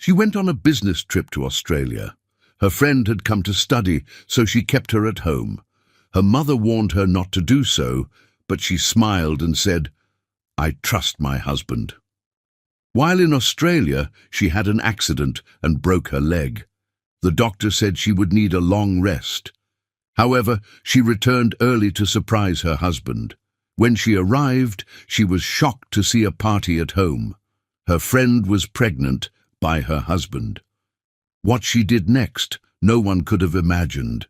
She went on a business trip to Australia. Her friend had come to study, so she kept her at home. Her mother warned her not to do so, but she smiled and said, "I trust my husband." While in Australia, she had an accident and broke her leg. The doctor said she would need a long rest. However, she returned early to surprise her husband. When she arrived, she was shocked to see a party at home. Her friend was pregnant by her husband. What she did next, no one could have imagined.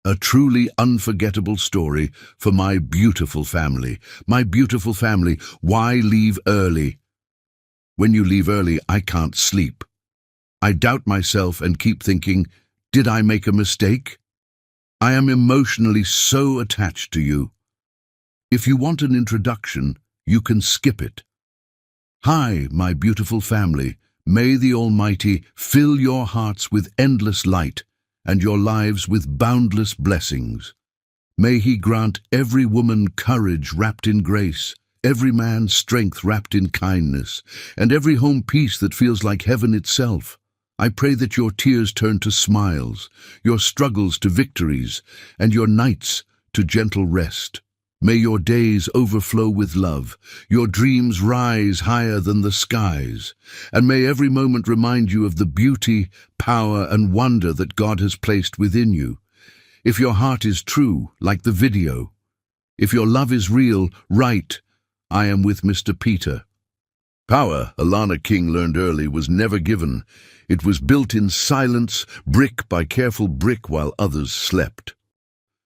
A truly unforgettable story for my beautiful family. My beautiful family, why leave early? When you leave early, I can't sleep. I doubt myself and keep thinking, did I make a mistake? I am emotionally so attached to you. If you want an introduction, you can skip it. Hi, my beautiful family. May the Almighty fill your hearts with endless light and your lives with boundless blessings. May He grant every woman courage wrapped in grace, every man strength wrapped in kindness, and every home peace that feels like heaven itself. I pray that your tears turn to smiles, your struggles to victories, and your nights to gentle rest. May your days overflow with love, your dreams rise higher than the skies, and may every moment remind you of the beauty, power, and wonder that God has placed within you. If your heart is true, like the video. If your love is real, write, "I am with Mr. Peter." Power, Alana King learned early, was never given. It was built in silence, brick by careful brick while others slept.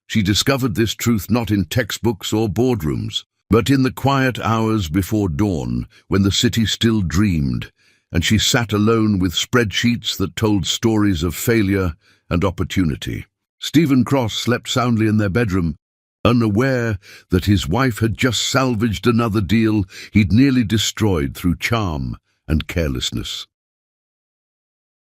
She discovered this truth not in textbooks or boardrooms, but in the quiet hours before dawn, when the city still dreamed, and she sat alone with spreadsheets that told stories of failure and opportunity. Stephen Cross slept soundly in their bedroom, unaware that his wife had just salvaged another deal he'd nearly destroyed through charm and carelessness.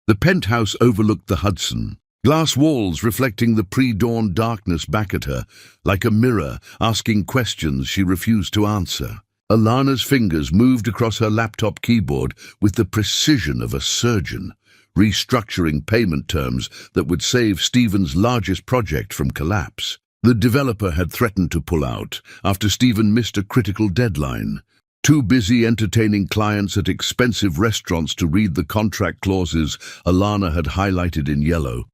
The penthouse overlooked the Hudson, glass walls reflecting the pre-dawn darkness back at her, like a mirror asking questions she refused to answer. Alana's fingers moved across her laptop keyboard with the precision of a surgeon, restructuring payment terms that would save Stephen's largest project from collapse. The developer had threatened to pull out after Stephen missed a critical deadline. Too busy entertaining clients at expensive restaurants to read the contract clauses Alana had highlighted in yellow.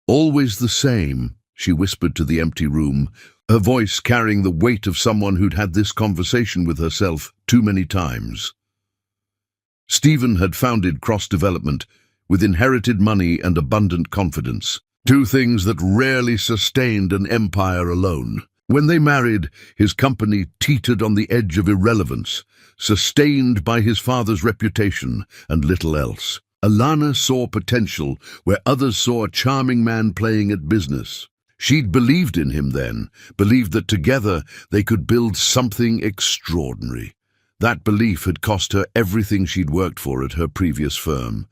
"Always the same," she whispered to the empty room, her voice carrying the weight of someone who'd had this conversation with herself too many times. Stephen had founded Cross Development with inherited money and abundant confidence, two things that rarely sustained an empire alone. When they married, his company teetered on the edge of irrelevance, sustained by his father's reputation and little else. Alana saw potential where others saw a charming man playing at business. She'd believed in him then, believed that together they could build something extraordinary. That belief had cost her everything she'd worked for at her previous firm,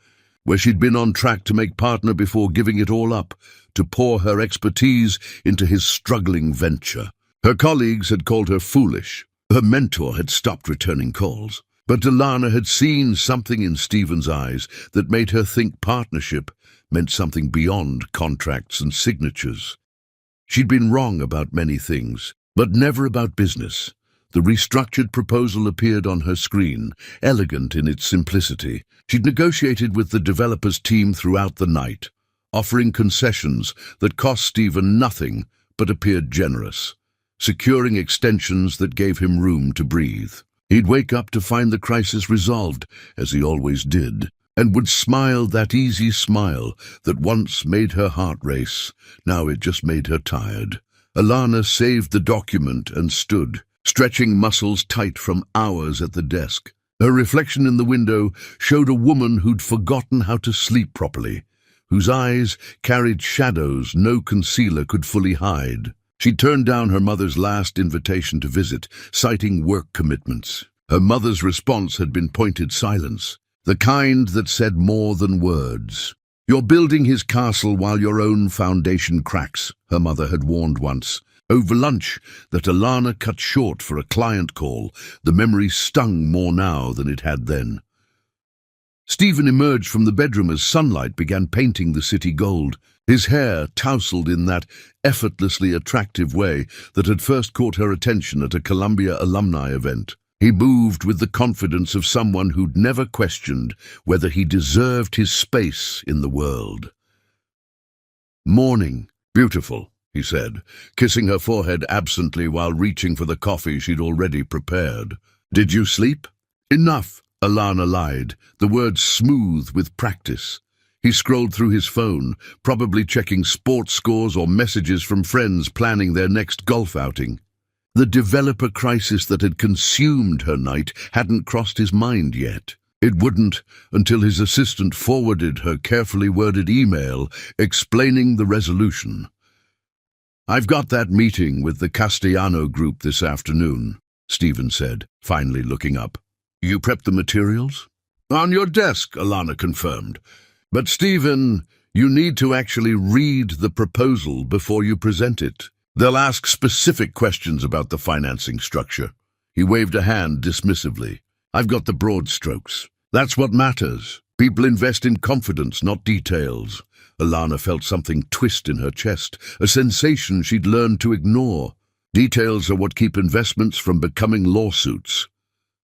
where she'd been on track to make partner before giving it all up, to pour her expertise into his struggling venture. Her colleagues had called her foolish. Her mentor had stopped returning calls. But Alana had seen something in Stephen's eyes that made her think partnership meant something beyond contracts and signatures. She'd been wrong about many things, but never about business. The restructured proposal appeared on her screen, elegant in its simplicity. She'd negotiated with the developer's team throughout the night, offering concessions that cost Stephen nothing but appeared generous, securing extensions that gave him room to breathe. He'd wake up to find the crisis resolved, as he always did, and would smile that easy smile that once made her heart race. Now it just made her tired. Alana saved the document and stood, stretching muscles tight from hours at the desk. Her reflection in the window showed a woman who'd forgotten how to sleep properly, whose eyes carried shadows no concealer could fully hide. She turned down her mother's last invitation to visit, citing work commitments. Her mother's response had been pointed silence, the kind that said more than words. "You're building his castle while your own foundation cracks," her mother had warned once. Over lunch, that Alana cut short for a client call, the memory stung more now than it had then. Stephen emerged from the bedroom as sunlight began painting the city gold, his hair tousled in that effortlessly attractive way that had first caught her attention at a Columbia alumni event. He moved with the confidence of someone who'd never questioned whether he deserved his space in the world. "Morning. Beautiful," he said, kissing her forehead absently while reaching for the coffee she'd already prepared. "Did you sleep?" "Enough," Alana lied, the words smooth with practice. He scrolled through his phone, probably checking sports scores or messages from friends planning their next golf outing. The developer crisis that had consumed her night hadn't crossed his mind yet. It wouldn't until his assistant forwarded her carefully worded email explaining the resolution. "I've got that meeting with the Castellano group this afternoon," Stephen said, finally looking up. "You prepped the materials?" "On your desk," Alana confirmed. "But Stephen, you need to actually read the proposal before you present it. They'll ask specific questions about the financing structure." He waved a hand dismissively. "I've got the broad strokes. That's what matters. People invest in confidence, not details." Alana felt something twist in her chest, a sensation she'd learned to ignore. Details are what keep investments from becoming lawsuits.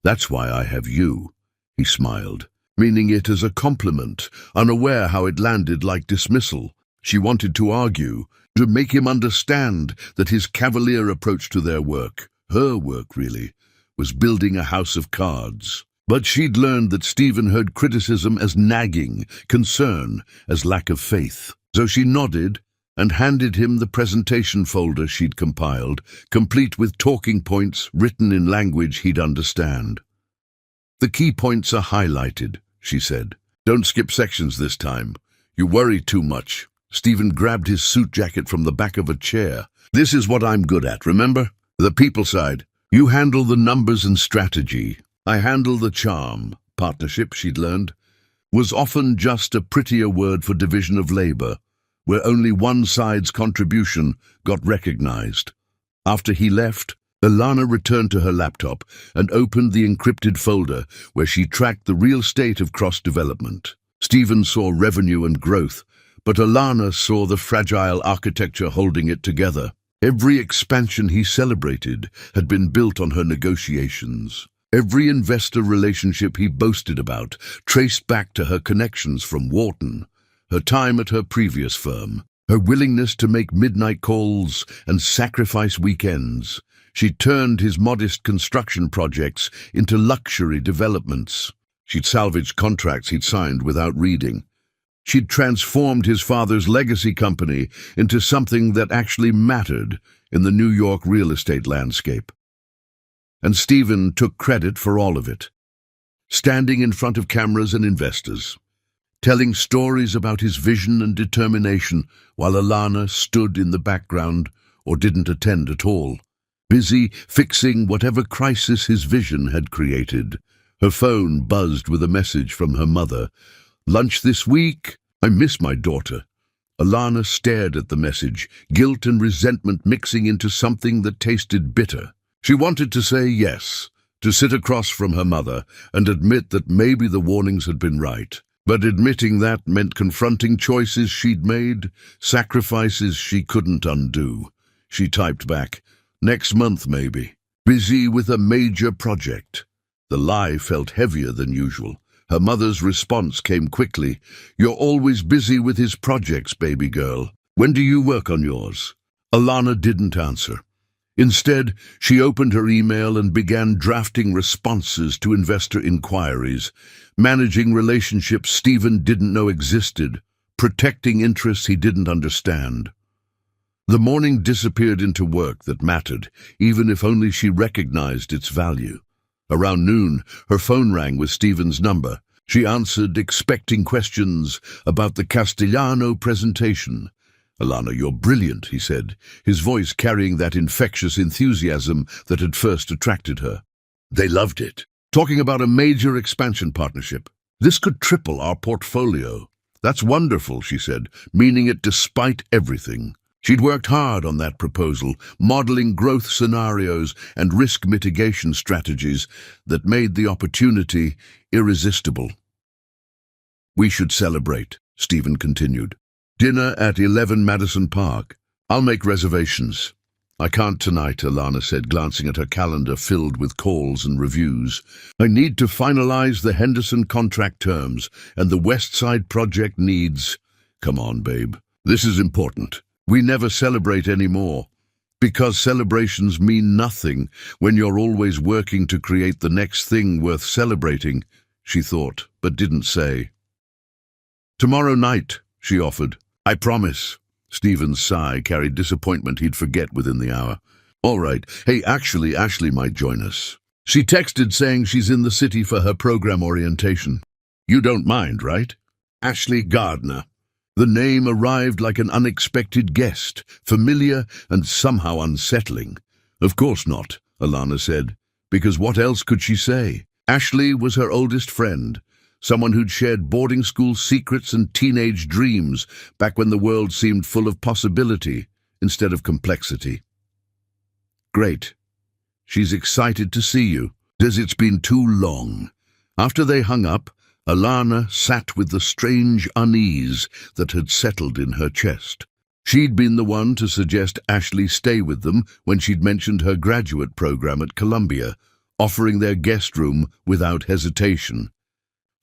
"That's why I have you," he smiled, meaning it as a compliment, unaware how it landed like dismissal. She wanted to argue, to make him understand that his cavalier approach to their work, her work really, was building a house of cards. But she'd learned that Stephen heard criticism as nagging, concern as lack of faith. So she nodded and handed him the presentation folder she'd compiled, complete with talking points written in language he'd understand. "The key points are highlighted," she said. "Don't skip sections this time. You worry too much." Stephen grabbed his suit jacket from the back of a chair. "This is what I'm good at, remember? The people side. You handle the numbers and strategy. I handle the charm." Partnership, she'd learned, was often just a prettier word for division of labor, where only one side's contribution got recognized. After he left, Alana returned to her laptop and opened the encrypted folder where she tracked the real state of cross-development. Stephen saw revenue and growth, but Alana saw the fragile architecture holding it together. Every expansion he celebrated had been built on her negotiations. Every investor relationship he boasted about traced back to her connections from Wharton, her time at her previous firm, her willingness to make midnight calls and sacrifice weekends. She turned his modest construction projects into luxury developments. She'd salvaged contracts he'd signed without reading. She'd transformed his father's legacy company into something that actually mattered in the New York real estate landscape. And Stephen took credit for all of it, standing in front of cameras and investors, telling stories about his vision and determination while Alana stood in the background or didn't attend at all, busy fixing whatever crisis his vision had created. Her phone buzzed with a message from her mother. "Lunch this week? I miss my daughter." Alana stared at the message, guilt and resentment mixing into something that tasted bitter. She wanted to say yes, to sit across from her mother and admit that maybe the warnings had been right. But admitting that meant confronting choices she'd made, sacrifices she couldn't undo. She typed back, "Next month maybe. Busy with a major project." The lie felt heavier than usual. Her mother's response came quickly. "You're always busy with his projects, baby girl. When do you work on yours?" Alana didn't answer. Instead, she opened her email and began drafting responses to investor inquiries, managing relationships Stephen didn't know existed, protecting interests he didn't understand. The morning disappeared into work that mattered, even if only she recognized its value. Around noon, her phone rang with Stephen's number. She answered, expecting questions about the Castellano presentation. "Alana, you're brilliant," he said, his voice carrying that infectious enthusiasm that had first attracted her. They loved it. "Talking about a major expansion partnership. This could triple our portfolio." "That's wonderful," she said, meaning it despite everything. She'd worked hard on that proposal, modeling growth scenarios and risk mitigation strategies that made the opportunity irresistible. We should celebrate, Stephen continued. Dinner at 11 Madison Park. I'll make reservations. I can't tonight, Alana said, glancing at her calendar filled with calls and reviews. I need to finalize the Henderson contract terms, and the West Side project needs... Come on, babe. This is important. We never celebrate anymore. Because celebrations mean nothing when you're always working to create the next thing worth celebrating, she thought, but didn't say. Tomorrow night, she offered. I promise. Stephen's sigh carried disappointment he'd forget within the hour. All right. Hey, actually, Ashley might join us. She texted saying she's in the city for her program orientation. You don't mind, right? Ashley Gardner. The name arrived like an unexpected guest, familiar and somehow unsettling. Of course not, Alana said, because what else could she say? Ashley was her oldest friend, someone who'd shared boarding school secrets and teenage dreams back when the world seemed full of possibility instead of complexity. Great. She's excited to see you. Says it's been too long. After they hung up, Alana sat with the strange unease that had settled in her chest. She'd been the one to suggest Ashley stay with them when she'd mentioned her graduate program at Columbia, offering their guest room without hesitation.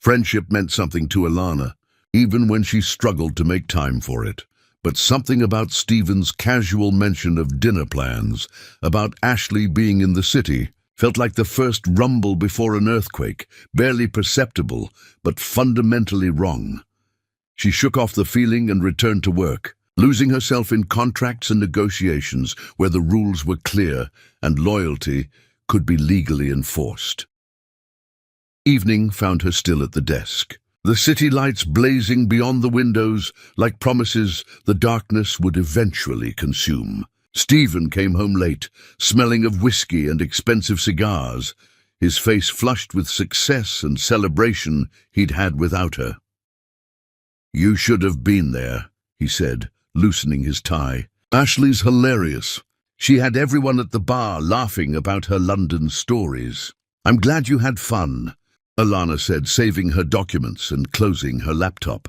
Friendship meant something to Alana, even when she struggled to make time for it. But something about Stephen's casual mention of dinner plans, about Ashley being in the city, felt like the first rumble before an earthquake, barely perceptible, but fundamentally wrong. She shook off the feeling and returned to work, losing herself in contracts and negotiations where the rules were clear and loyalty could be legally enforced. Evening found her still at the desk. The city lights blazing beyond the windows, like promises the darkness would eventually consume. Stephen came home late, smelling of whiskey and expensive cigars, his face flushed with success and celebration he'd had without her. You should have been there, he said, loosening his tie. Ashley's hilarious. She had everyone at the bar laughing about her London stories. I'm glad you had fun, Alana said, saving her documents and closing her laptop.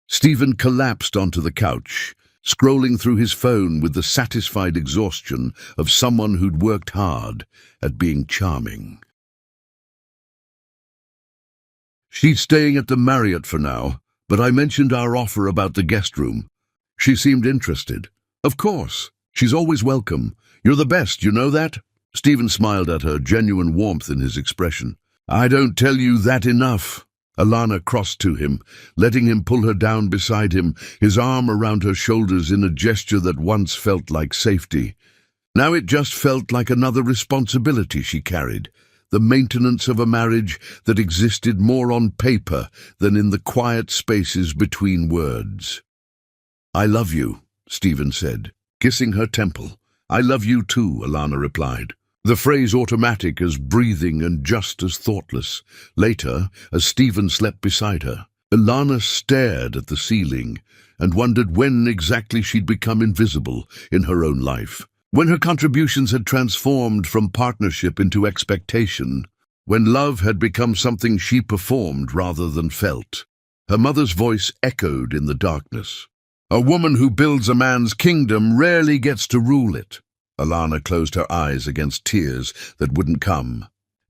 Stephen collapsed onto the couch, scrolling through his phone with the satisfied exhaustion of someone who'd worked hard at being charming. She's staying at the Marriott for now, but I mentioned our offer about the guest room. She seemed interested. Of course. She's always welcome. You're the best, you know that? Stephen smiled at her, genuine warmth in his expression. I don't tell you that enough. Alana crossed to him, letting him pull her down beside him, his arm around her shoulders in a gesture that once felt like safety. Now it just felt like another responsibility she carried, the maintenance of a marriage that existed more on paper than in the quiet spaces between words. I love you, Stephen said, kissing her temple. I love you too, Alana replied. The phrase automatic as breathing and just as thoughtless. Later, as Stephen slept beside her, Alana stared at the ceiling and wondered when exactly she'd become invisible in her own life. When her contributions had transformed from partnership into expectation. When love had become something she performed rather than felt. Her mother's voice echoed in the darkness. A woman who builds a man's kingdom rarely gets to rule it. Alana closed her eyes against tears that wouldn't come.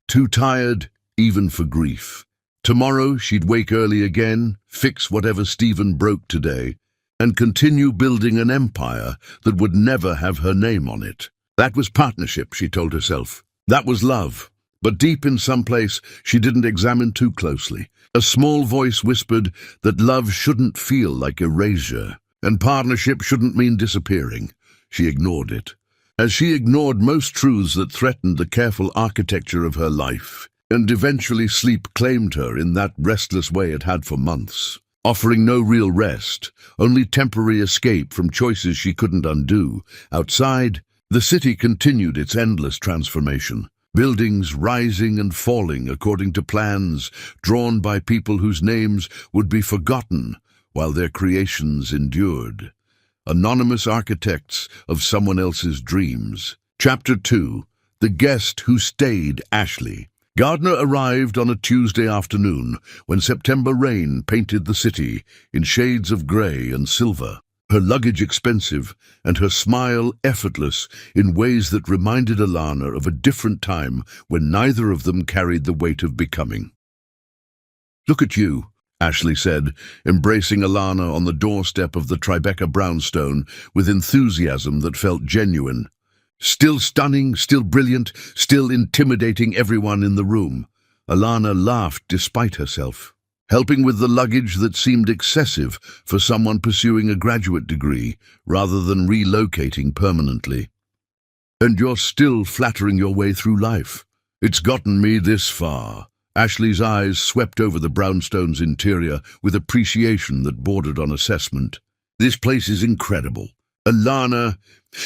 Too tired, even for grief. Tomorrow she'd wake early again, fix whatever Stephen broke today, and continue building an empire that would never have her name on it. That was partnership, she told herself. That was love. But deep in some place she didn't examine too closely. A small voice whispered that love shouldn't feel like erasure, and partnership shouldn't mean disappearing. She ignored it. As she ignored most truths that threatened the careful architecture of her life, and eventually sleep claimed her in that restless way it had for months, offering no real rest, only temporary escape from choices she couldn't undo. Outside, the city continued its endless transformation, buildings rising and falling according to plans drawn by people whose names would be forgotten while their creations endured. Anonymous architects of someone else's dreams. Chapter 2. The Guest Who Stayed Ashley. Gardner arrived on a Tuesday afternoon when September rain painted the city in shades of grey and silver, her luggage expensive and her smile effortless in ways that reminded Alana of a different time when neither of them carried the weight of becoming. "Look at you," Ashley said, embracing Alana on the doorstep of the Tribeca brownstone with enthusiasm that felt genuine. "Still stunning, still brilliant, still intimidating everyone in the room." Alana laughed despite herself, helping with the luggage that seemed excessive for someone pursuing a graduate degree rather than relocating permanently. "And you're still flattering your way through life. It's gotten me this far." Ashley's eyes swept over the brownstone's interior with appreciation that bordered on assessment. "This place is incredible. Alana,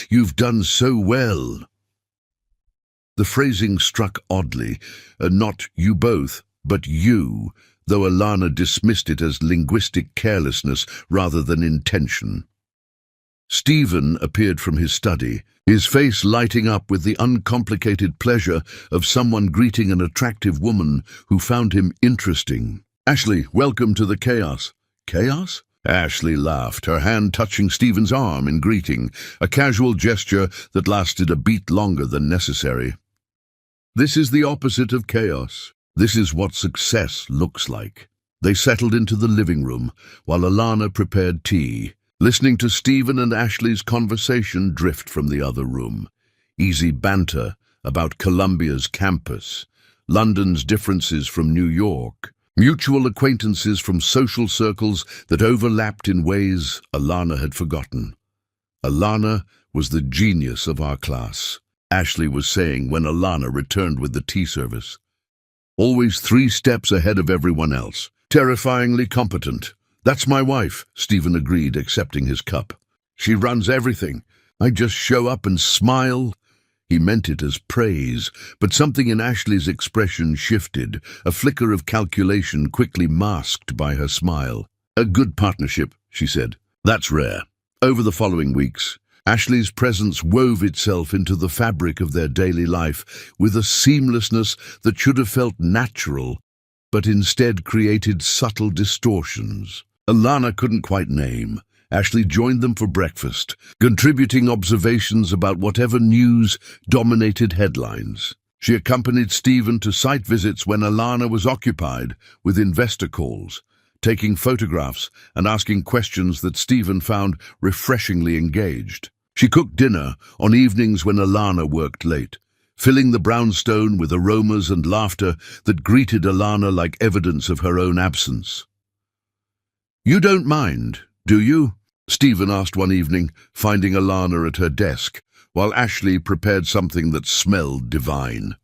you've done so well." The phrasing struck oddly, not "you both," but "you," though Alana dismissed it as linguistic carelessness rather than intention. Stephen appeared from his study, his face lighting up with the uncomplicated pleasure of someone greeting an attractive woman who found him interesting. "Ashley, welcome to the chaos." "Chaos?" Ashley laughed, her hand touching Stephen's arm in greeting, a casual gesture that lasted a beat longer than necessary. "This is the opposite of chaos. This is what success looks like." They settled into the living room while Alana prepared tea, listening to Stephen and Ashley's conversation drift from the other room. Easy banter about Columbia's campus, London's differences from New York, mutual acquaintances from social circles that overlapped in ways Alana had forgotten. "Alana was the genius of our class," Ashley was saying when Alana returned with the tea service. "Always 3 steps ahead of everyone else. Terrifyingly competent." "That's my wife," Stephen agreed, accepting his cup. "She runs everything. I just show up and smile." He meant it as praise, but something in Ashley's expression shifted, a flicker of calculation quickly masked by her smile. "A good partnership," she said. "That's rare." Over the following weeks, Ashley's presence wove itself into the fabric of their daily life with a seamlessness that should have felt natural, but instead created subtle distortions Alana couldn't quite name. Ashley joined them for breakfast, contributing observations about whatever news dominated headlines. She accompanied Stephen to site visits when Alana was occupied with investor calls, taking photographs and asking questions that Stephen found refreshingly engaged. She cooked dinner on evenings when Alana worked late, filling the brownstone with aromas and laughter that greeted Alana like evidence of her own absence. "You don't mind, do you?" Stephen asked one evening, finding Alana at her desk, while Ashley prepared something that smelled divine.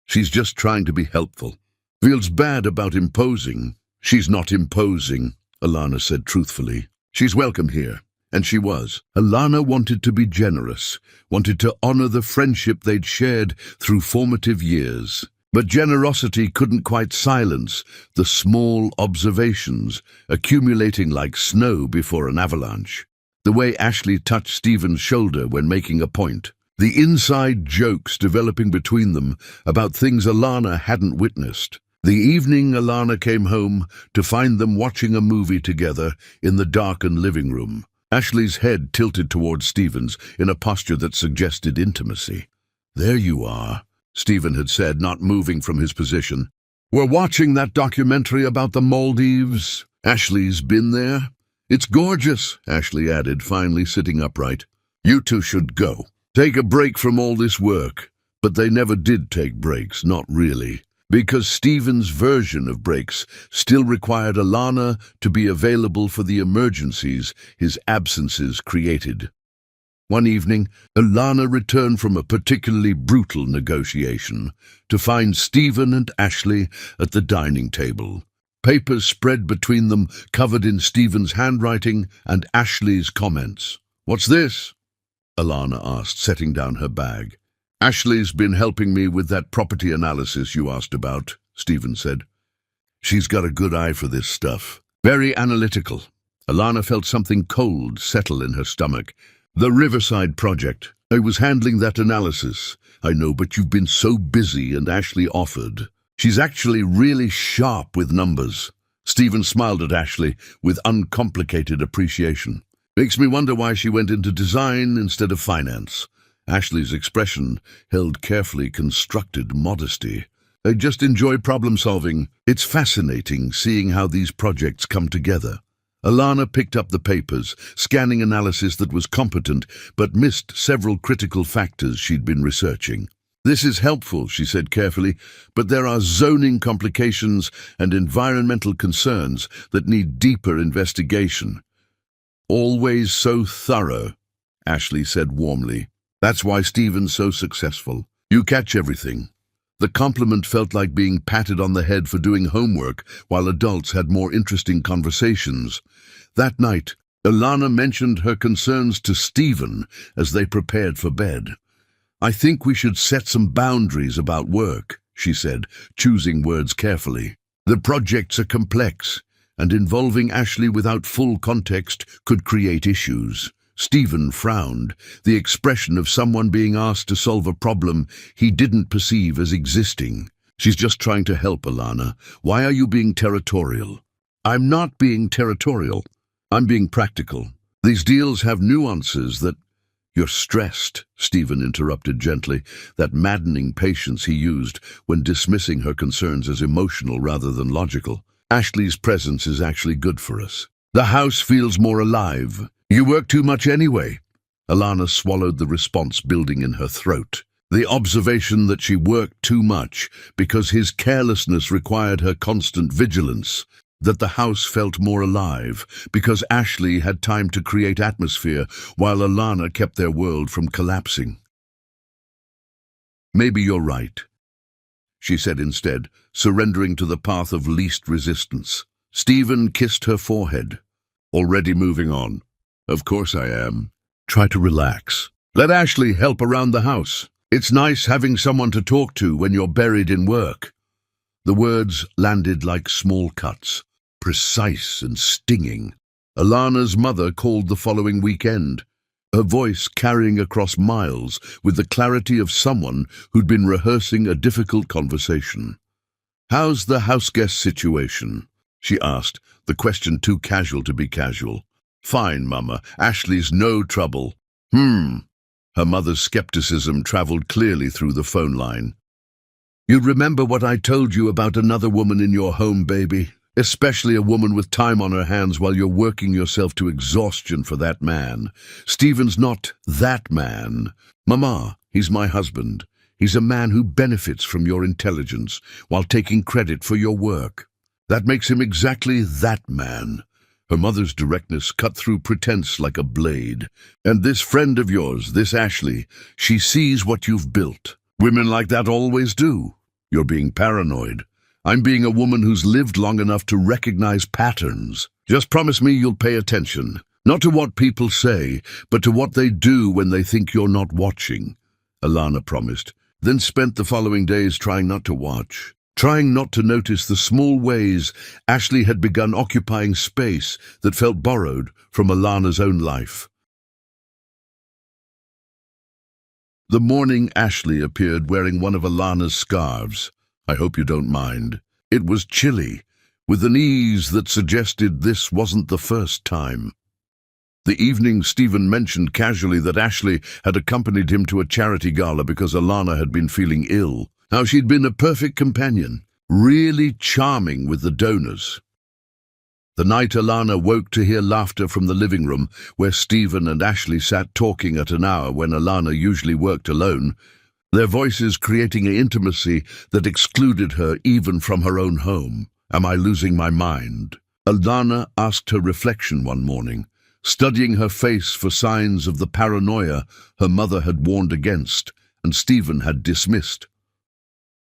"She's just trying to be helpful. Feels bad about imposing." "She's not imposing," Alana said truthfully. "She's welcome here." And she was. Alana wanted to be generous, wanted to honor the friendship they'd shared through formative years. But generosity couldn't quite silence the small observations accumulating like snow before an avalanche. The way Ashley touched Stephen's shoulder when making a point, the inside jokes developing between them about things Alana hadn't witnessed. The evening Alana came home to find them watching a movie together in the darkened living room. Ashley's head tilted towards Stephen's in a posture that suggested intimacy. "There you are," Stephen had said, not moving from his position. "We're watching that documentary about the Maldives. Ashley's been there." "It's gorgeous," Ashley added, finally sitting upright. "You two should go. Take a break from all this work." But they never did take breaks, not really, because Stephen's version of breaks still required Alana to be available for the emergencies his absences created. One evening, Alana returned from a particularly brutal negotiation to find Stephen and Ashley at the dining table. Papers spread between them, covered in Stephen's handwriting and Ashley's comments. "What's this?" Alana asked, setting down her bag. "Ashley's been helping me with that property analysis you asked about," Stephen said. "She's got a good eye for this stuff. Very analytical." Alana felt something cold settle in her stomach. "The Riverside Project," I was handling that analysis. I know, but you've been so busy, and Ashley offered. She's actually really sharp with numbers. Stephen smiled at Ashley with uncomplicated appreciation. Makes me wonder why she went into design instead of finance. Ashley's expression held carefully constructed modesty. I just enjoy problem solving. It's fascinating seeing how these projects come together. Alana picked up the papers, scanning analysis that was competent, but missed several critical factors she'd been researching. This is helpful, she said carefully, but there are zoning complications and environmental concerns that need deeper investigation. Always so thorough, Ashley said warmly. That's why Stephen's so successful. You catch everything. The compliment felt like being patted on the head for doing homework, while adults had more interesting conversations. That night, Alana mentioned her concerns to Stephen as they prepared for bed. I think we should set some boundaries about work, she said, choosing words carefully. The projects are complex, and involving Ashley without full context could create issues. Stephen frowned, the expression of someone being asked to solve a problem he didn't perceive as existing. She's just trying to help, Alana. Why are you being territorial? I'm not being territorial. I'm being practical. These deals have nuances that... You're stressed, Stephen interrupted gently, that maddening patience he used when dismissing her concerns as emotional rather than logical. Ashley's presence is actually good for us. The house feels more alive. You work too much anyway. Alana swallowed the response building in her throat. The observation that she worked too much because his carelessness required her constant vigilance, that the house felt more alive because Ashley had time to create atmosphere while Alana kept their world from collapsing. Maybe you're right, she said instead, surrendering to the path of least resistance. Stephen kissed her forehead. Already moving on. Of course I am. Try to relax. Let Ashley help around the house. It's nice having someone to talk to when you're buried in work. The words landed like small cuts, precise and stinging. Alana's mother called the following weekend, her voice carrying across miles with the clarity of someone who'd been rehearsing a difficult conversation. How's the houseguest situation? She asked, the question too casual to be casual. Fine, Mama. Ashley's no trouble. Her mother's skepticism traveled clearly through the phone line. You remember what I told you about another woman in your home, baby? Especially a woman with time on her hands while you're working yourself to exhaustion for that man. Stephen's not that man. Mama, he's my husband. He's a man who benefits from your intelligence while taking credit for your work. That makes him exactly that man. Her mother's directness cut through pretense like a blade. And this friend of yours, this Ashley, she sees what you've built. Women like that always do. You're being paranoid. I'm being a woman who's lived long enough to recognize patterns. Just promise me you'll pay attention. Not to what people say, but to what they do when they think you're not watching. Alana promised, then spent the following days trying not to watch. Trying not to notice the small ways Ashley had begun occupying space that felt borrowed from Alana's own life. The morning Ashley appeared wearing one of Alana's scarves. I hope you don't mind. It was chilly, with an ease that suggested this wasn't the first time. The evening Stephen mentioned casually that Ashley had accompanied him to a charity gala because Alana had been feeling ill. How she'd been a perfect companion, really charming with the donors. The night Alana woke to hear laughter from the living room, where Stephen and Ashley sat talking at an hour when Alana usually worked alone, their voices creating an intimacy that excluded her even from her own home. Am I losing my mind? Alana asked her reflection one morning, studying her face for signs of the paranoia her mother had warned against and Stephen had dismissed.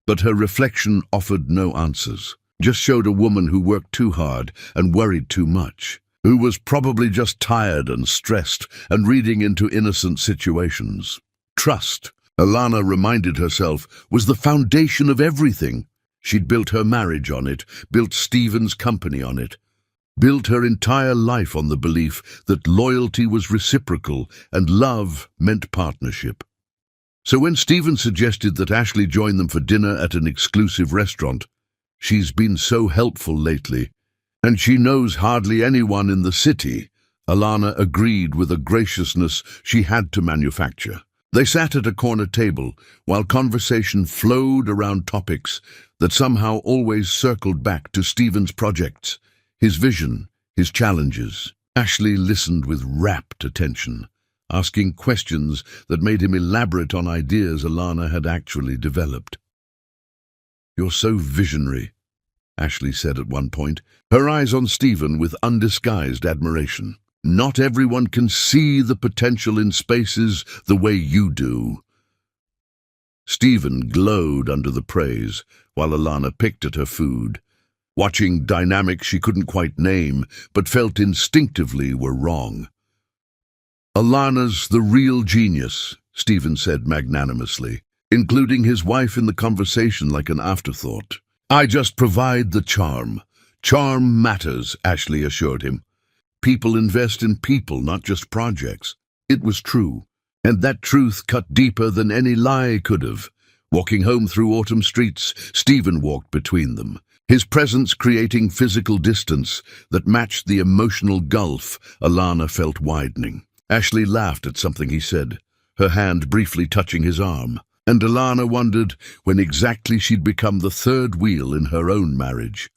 But her reflection offered no answers, just showed a woman who worked too hard and worried too much, who was probably just tired and stressed and reading into innocent situations. Trust, Alana reminded herself, was the foundation of everything. She'd built her marriage on it, built Stephen's company on it. built her entire life on the belief that loyalty was reciprocal and love meant partnership. So when Stephen suggested that Ashley join them for dinner at an exclusive restaurant, "She's been so helpful lately, and she knows hardly anyone in the city," Alana agreed with a graciousness she had to manufacture. They sat at a corner table while conversation flowed around topics that somehow always circled back to Stephen's projects, his vision, his challenges. Ashley listened with rapt attention, asking questions that made him elaborate on ideas Alana had actually developed. "You're so visionary," Ashley said at one point, her eyes on Stephen with undisguised admiration. "Not everyone can see the potential in spaces the way you do." Stephen glowed under the praise, while Alana picked at her food, watching dynamics she couldn't quite name, but felt instinctively were wrong. "Alana's the real genius," Stephen said magnanimously, including his wife in the conversation like an afterthought. "I just provide the charm. Charm matters," Ashley assured him. "People invest in people, not just projects." It was true, and that truth cut deeper than any lie could have. Walking home through autumn streets, Stephen walked between them, his presence creating physical distance that matched the emotional gulf Alana felt widening. Ashley laughed at something he said, her hand briefly touching his arm, and Alana wondered when exactly she'd become the third wheel in her own marriage.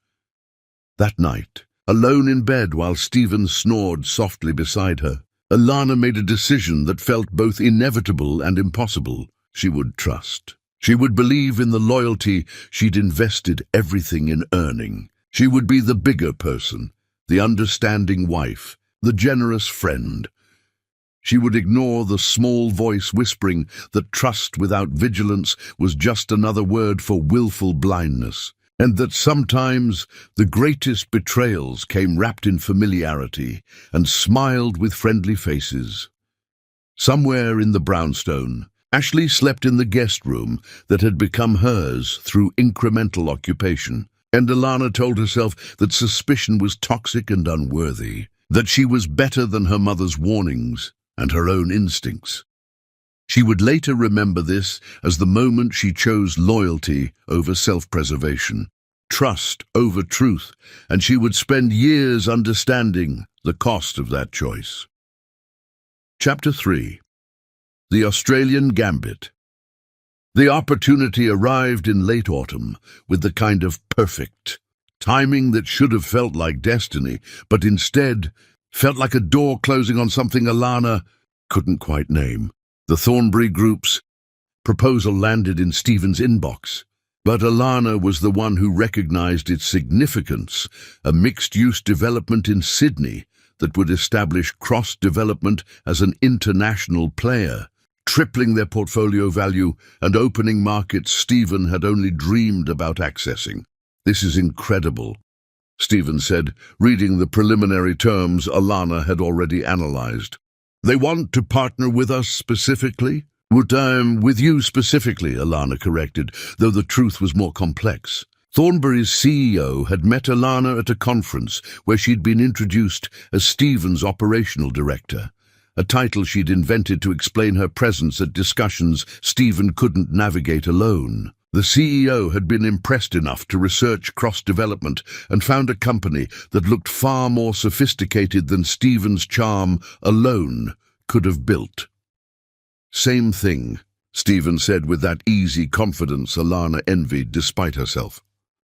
That night, alone in bed while Stephen snored softly beside her, Alana made a decision that felt both inevitable and impossible. She would trust. She would believe in the loyalty she'd invested everything in earning. She would be the bigger person, the understanding wife, the generous friend. She would ignore the small voice whispering that trust without vigilance was just another word for willful blindness, and that sometimes the greatest betrayals came wrapped in familiarity and smiled with friendly faces. Somewhere in the brownstone, Ashley slept in the guest room that had become hers through incremental occupation, and Alana told herself that suspicion was toxic and unworthy, that she was better than her mother's warnings and her own instincts. She would later remember this as the moment she chose loyalty over self-preservation, trust over truth, and she would spend years understanding the cost of that choice. Chapter 3. The Australian Gambit. The opportunity arrived in late autumn with the kind of perfect timing that should have felt like destiny, but instead felt like a door closing on something Alana couldn't quite name. The Thornbury Group's proposal landed in Stephen's inbox, but Alana was the one who recognized its significance, a mixed-use development in Sydney that would establish cross-development as an international player, tripling their portfolio value and opening markets Stephen had only dreamed about accessing. "This is incredible," Stephen said, reading the preliminary terms Alana had already analyzed. "They want to partner with us specifically?" With you specifically," Alana corrected, though the truth was more complex. Thornbury's CEO had met Alana at a conference where she'd been introduced as Stephen's operational director, a title she'd invented to explain her presence at discussions Stephen couldn't navigate alone. The CEO had been impressed enough to research cross-development and found a company that looked far more sophisticated than Stephen's charm alone could have built. "Same thing," Stephen said with that easy confidence Alana envied despite herself.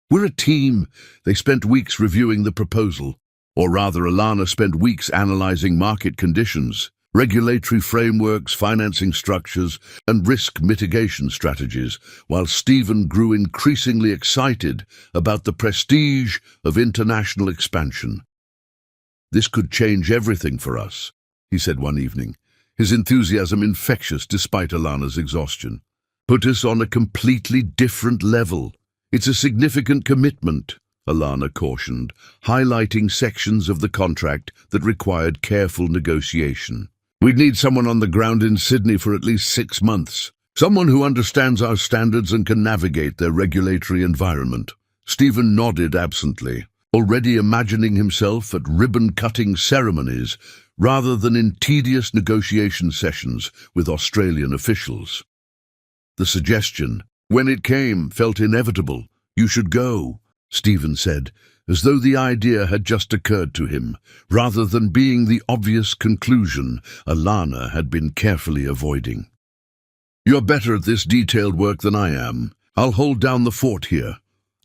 "We're a team." They spent weeks reviewing the proposal, or rather Alana spent weeks analyzing market conditions, regulatory frameworks, financing structures, and risk mitigation strategies, while Stephen grew increasingly excited about the prestige of international expansion. "This could change everything for us," he said one evening, his enthusiasm infectious despite Alana's exhaustion. "Put us on a completely different level. It's a significant commitment," Alana cautioned, highlighting sections of the contract that required careful negotiation. "We'd need someone on the ground in Sydney for at least 6 months. Someone who understands our standards and can navigate their regulatory environment." Stephen nodded absently, already imagining himself at ribbon-cutting ceremonies rather than in tedious negotiation sessions with Australian officials. The suggestion, when it came, felt inevitable. "You should go," Stephen said, as though the idea had just occurred to him, rather than being the obvious conclusion Alana had been carefully avoiding. "You're better at this detailed work than I am. I'll hold down the fort here."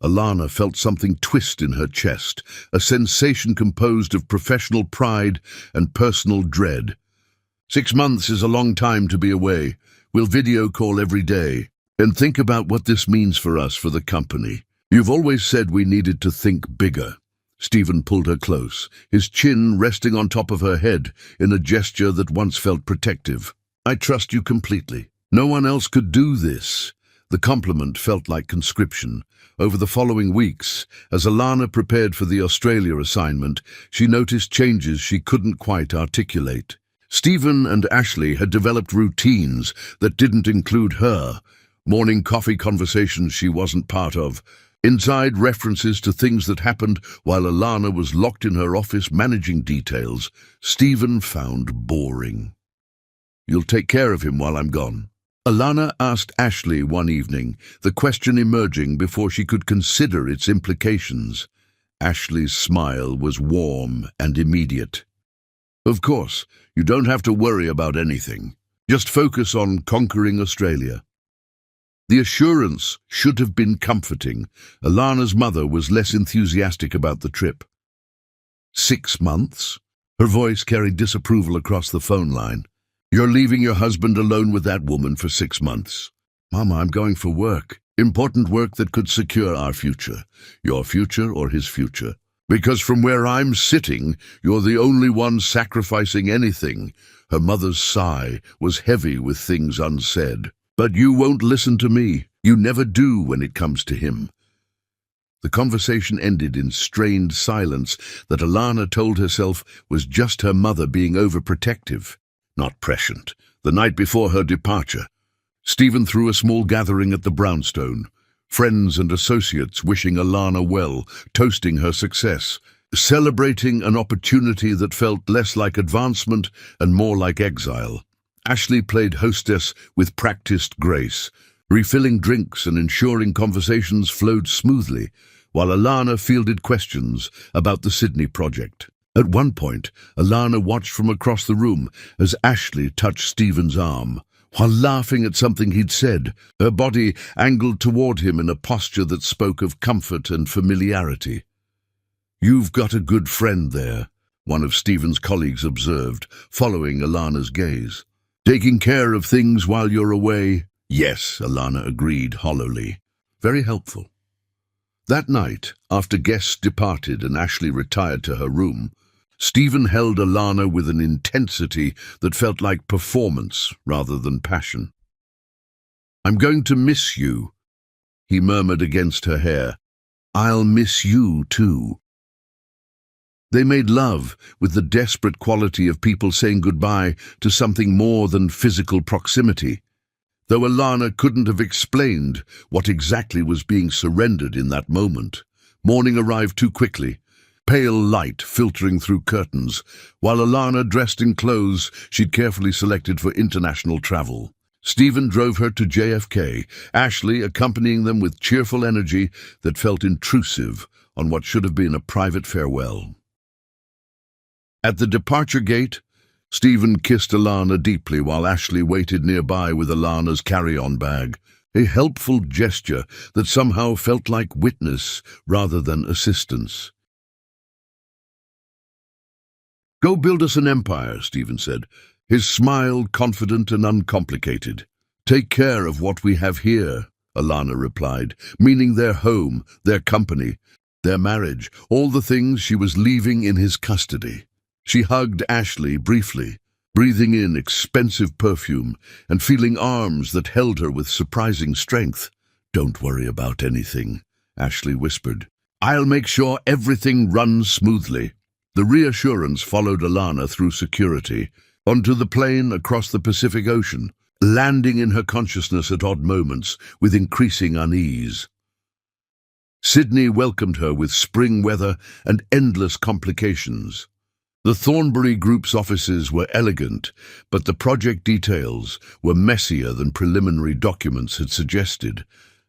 Alana felt something twist in her chest, a sensation composed of professional pride and personal dread. 6 months is a long time to be away. We'll video call every day. And think about what this means for us, for the company. You've always said we needed to think bigger. Stephen pulled her close, his chin resting on top of her head in a gesture that once felt protective. "I trust you completely. No one else could do this." The compliment felt like conscription. Over the following weeks, as Alana prepared for the Australia assignment, she noticed changes she couldn't quite articulate. Stephen and Ashley had developed routines that didn't include her, morning coffee conversations she wasn't part of, inside references to things that happened while Alana was locked in her office managing details Stephen found boring. "You'll take care of him while I'm gone?" Alana asked Ashley one evening, the question emerging before she could consider its implications. Ashley's smile was warm and immediate. "Of course, you don't have to worry about anything. Just focus on conquering Australia." The assurance should have been comforting. Alana's mother was less enthusiastic about the trip. 6 months? Her voice carried disapproval across the phone line. "You're leaving your husband alone with that woman for 6 months. Mama, I'm going for work. Important work that could secure our future. Your future or his future. Because from where I'm sitting, you're the only one sacrificing anything." Her mother's sigh was heavy with things unsaid. "But you won't listen to me. You never do when it comes to him." The conversation ended in strained silence that Alana told herself was just her mother being overprotective, not prescient. The night before her departure, Stephen threw a small gathering at the brownstone. Friends and associates wishing Alana well, toasting her success, celebrating an opportunity that felt less like advancement and more like exile. Ashley played hostess with practiced grace, refilling drinks and ensuring conversations flowed smoothly, while Alana fielded questions about the Sydney project. At one point, Alana watched from across the room as Ashley touched Stephen's arm, while laughing at something he'd said, her body angled toward him in a posture that spoke of comfort and familiarity. "You've got a good friend there," one of Stephen's colleagues observed, following Alana's gaze. "Taking care of things while you're away?" "Yes," Alana agreed hollowly. "Very helpful." That night, after guests departed and Ashley retired to her room, Stephen held Alana with an intensity that felt like performance rather than passion. "I'm going to miss you," he murmured against her hair. "I'll miss you too." They made love with the desperate quality of people saying goodbye to something more than physical proximity, though Alana couldn't have explained what exactly was being surrendered in that moment. Morning arrived too quickly, pale light filtering through curtains, while Alana dressed in clothes she'd carefully selected for international travel. Stephen drove her to JFK, Ashley accompanying them with cheerful energy that felt intrusive on what should have been a private farewell. At the departure gate, Stephen kissed Alana deeply while Ashley waited nearby with Alana's carry-on bag, a helpful gesture that somehow felt like witness rather than assistance. "Go build us an empire," Stephen said, his smile confident and uncomplicated. "Take care of what we have here," Alana replied, meaning their home, their company, their marriage, all the things she was leaving in his custody. She hugged Ashley briefly, breathing in expensive perfume and feeling arms that held her with surprising strength. "Don't worry about anything," Ashley whispered. "I'll make sure everything runs smoothly." The reassurance followed Alana through security, onto the plane across the Pacific Ocean, landing in her consciousness at odd moments with increasing unease. Sydney welcomed her with spring weather and endless complications. The Thornbury Group's offices were elegant, but the project details were messier than preliminary documents had suggested.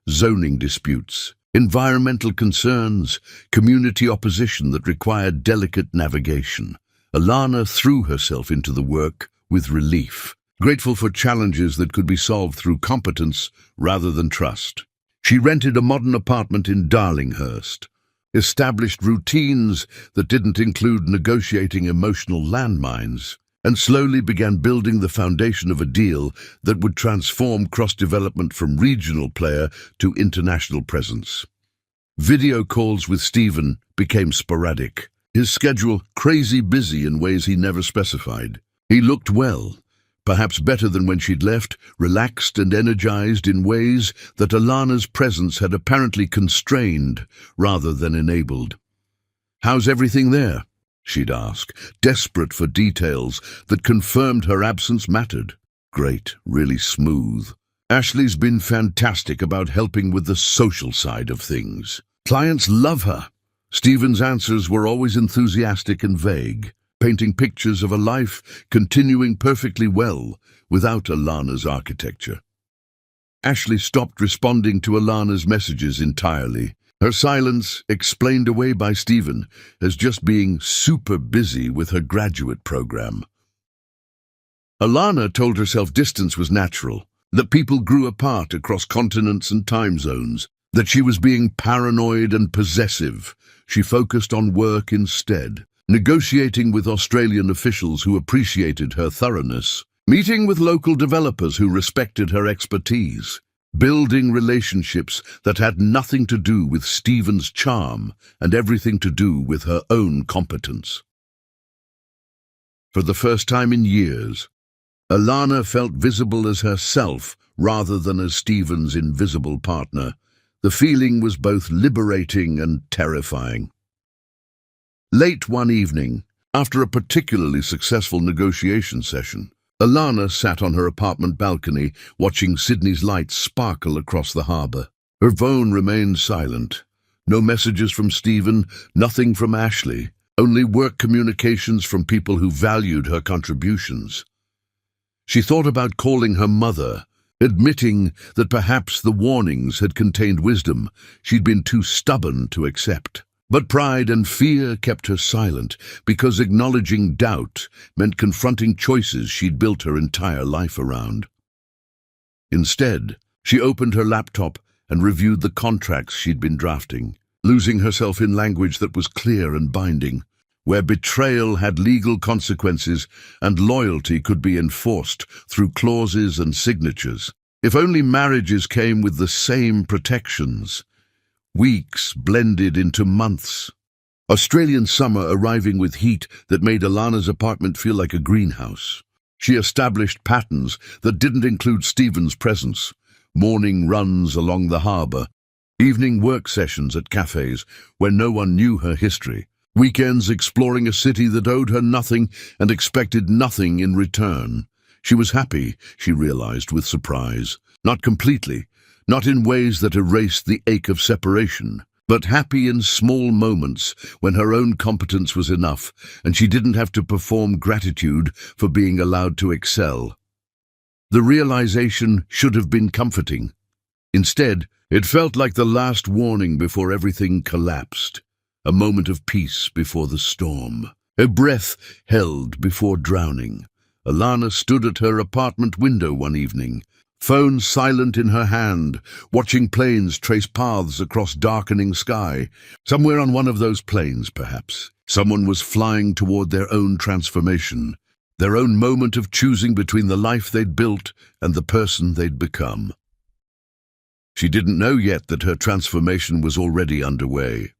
Zoning disputes, environmental concerns, community opposition that required delicate navigation. Alana threw herself into the work with relief, grateful for challenges that could be solved through competence rather than trust. She rented a modern apartment in Darlinghurst, established routines that didn't include negotiating emotional landmines, and slowly began building the foundation of a deal that would transform cross-development from regional player to international presence. Video calls with Stephen became sporadic, his schedule crazy busy in ways he never specified. He looked well, perhaps better than when she'd left, relaxed and energized in ways that Alana's presence had apparently constrained rather than enabled. "How's everything there?" she'd ask, desperate for details that confirmed her absence mattered. "Great, really smooth. Ashley's been fantastic about helping with the social side of things. Clients love her." Stephen's answers were always enthusiastic and vague, painting pictures of a life continuing perfectly well without Alana's architecture. Ashley stopped responding to Alana's messages entirely, her silence explained away by Stephen as just being super busy with her graduate program. Alana told herself distance was natural, that people grew apart across continents and time zones, that she was being paranoid and possessive. She focused on work instead, negotiating with Australian officials who appreciated her thoroughness, meeting with local developers who respected her expertise, building relationships that had nothing to do with Stephen's charm and everything to do with her own competence. For the first time in years, Alana felt visible as herself rather than as Stephen's invisible partner. The feeling was both liberating and terrifying. Late one evening, after a particularly successful negotiation session, Alana sat on her apartment balcony watching Sydney's lights sparkle across the harbour. Her phone remained silent. No messages from Stephen, nothing from Ashley, only work communications from people who valued her contributions. She thought about calling her mother, admitting that perhaps the warnings had contained wisdom she'd been too stubborn to accept. But pride and fear kept her silent, because acknowledging doubt meant confronting choices she'd built her entire life around. Instead, she opened her laptop and reviewed the contracts she'd been drafting, losing herself in language that was clear and binding, where betrayal had legal consequences and loyalty could be enforced through clauses and signatures. If only marriages came with the same protections. Weeks blended into months. Australian summer arriving with heat that made Alana's apartment feel like a greenhouse. She established patterns that didn't include Stephen's presence. Morning runs along the harbour, evening work sessions at cafes where no one knew her history, weekends exploring a city that owed her nothing and expected nothing in return. She was happy, she realised with surprise. Not completely, not in ways that erased the ache of separation, but happy in small moments when her own competence was enough and she didn't have to perform gratitude for being allowed to excel. The realization should have been comforting. Instead, it felt like the last warning before everything collapsed, a moment of peace before the storm, a breath held before drowning. Alana stood at her apartment window one evening, phone silent in her hand, watching planes trace paths across darkening sky. Somewhere on one of those planes, perhaps, someone was flying toward their own transformation, their own moment of choosing between the life they'd built and the person they'd become. She didn't know yet that her transformation was already underway,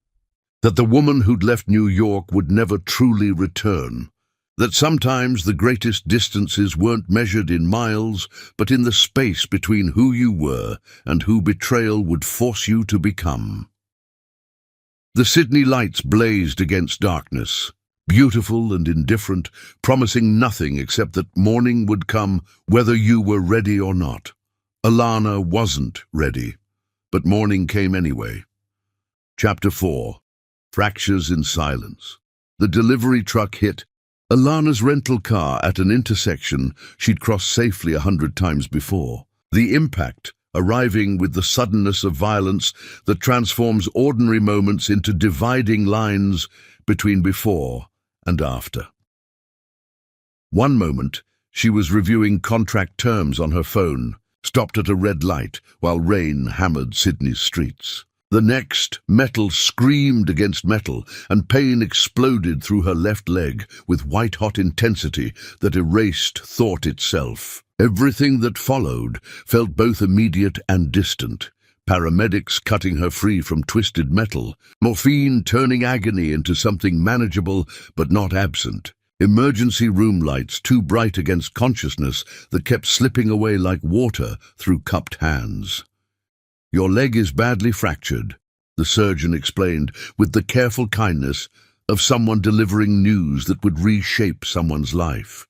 that the woman who'd left New York would never truly return, that sometimes the greatest distances weren't measured in miles, but in the space between who you were and who betrayal would force you to become. The Sydney lights blazed against darkness, beautiful and indifferent, promising nothing except that morning would come whether you were ready or not. Alana wasn't ready, but morning came anyway. Chapter 4. Fractures in Silence. The delivery truck hit Alana's rental car at an intersection she'd crossed safely 100 times before. The impact, arriving with the suddenness of violence that transforms ordinary moments into dividing lines between before and after. One moment, she was reviewing contract terms on her phone, stopped at a red light while rain hammered Sydney's streets. The next, metal screamed against metal, and pain exploded through her left leg with white-hot intensity that erased thought itself. Everything that followed felt both immediate and distant. Paramedics cutting her free from twisted metal, morphine turning agony into something manageable but not absent. Emergency room lights too bright against consciousness that kept slipping away like water through cupped hands. "Your leg is badly fractured," the surgeon explained with the careful kindness of someone delivering news that would reshape someone's life.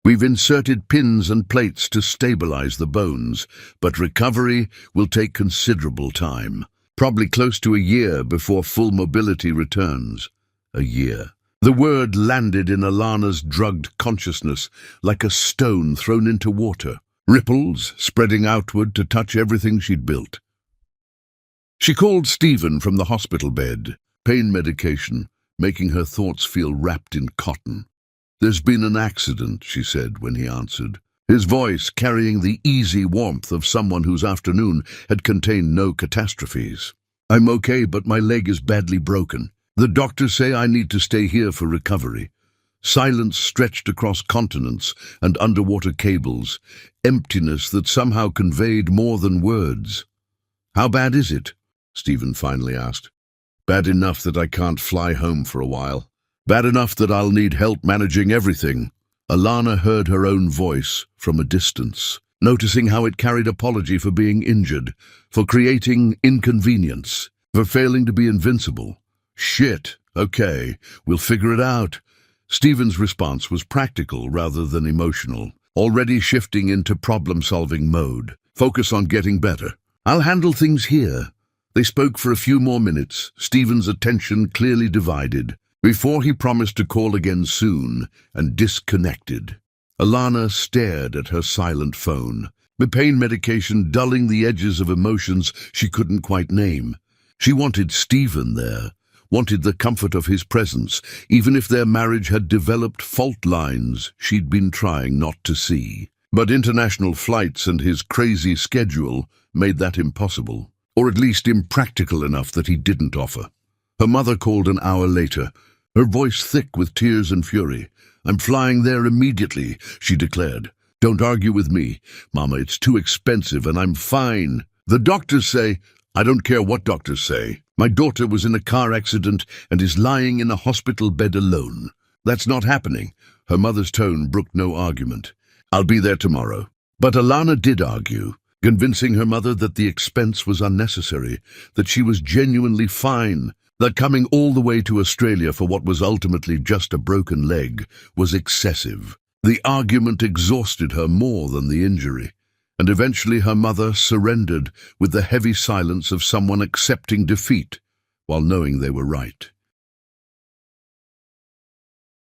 "We've inserted pins and plates to stabilize the bones, but recovery will take considerable time, probably close to a year before full mobility returns." A year. The word landed in Alana's drugged consciousness like a stone thrown into water, ripples spreading outward to touch everything she'd built. She called Stephen from the hospital bed, pain medication, making her thoughts feel wrapped in cotton. "There's been an accident," she said when he answered, his voice carrying the easy warmth of someone whose afternoon had contained no catastrophes. "I'm okay, but my leg is badly broken. The doctors say I need to stay here for recovery." Silence stretched across continents and underwater cables, emptiness that somehow conveyed more than words. "How bad is it?" Stephen finally asked. "Bad enough that I can't fly home for a while. Bad enough that I'll need help managing everything." Alana heard her own voice from a distance, noticing how it carried apology for being injured, for creating inconvenience, for failing to be invincible. "Shit, okay, we'll figure it out." Stephen's response was practical rather than emotional, already shifting into problem-solving mode. "Focus on getting better. I'll handle things here." They spoke for a few more minutes, Stephen's attention clearly divided, before he promised to call again soon and disconnected. Alana stared at her silent phone, the pain medication dulling the edges of emotions she couldn't quite name. She wanted Stephen there, wanted the comfort of his presence, even if their marriage had developed fault lines she'd been trying not to see. But international flights and his crazy schedule made that impossible, or at least impractical enough that he didn't offer. Her mother called an hour later, her voice thick with tears and fury. "I'm flying there immediately," she declared. "Don't argue with me, Mama, it's too expensive and I'm fine. The doctors say—" "I don't care what doctors say. My daughter was in a car accident and is lying in a hospital bed alone. That's not happening." Her mother's tone brooked no argument. "I'll be there tomorrow." But Alana did argue, convincing her mother that the expense was unnecessary, that she was genuinely fine, that coming all the way to Australia for what was ultimately just a broken leg was excessive. The argument exhausted her more than the injury, and eventually her mother surrendered with the heavy silence of someone accepting defeat while knowing they were right.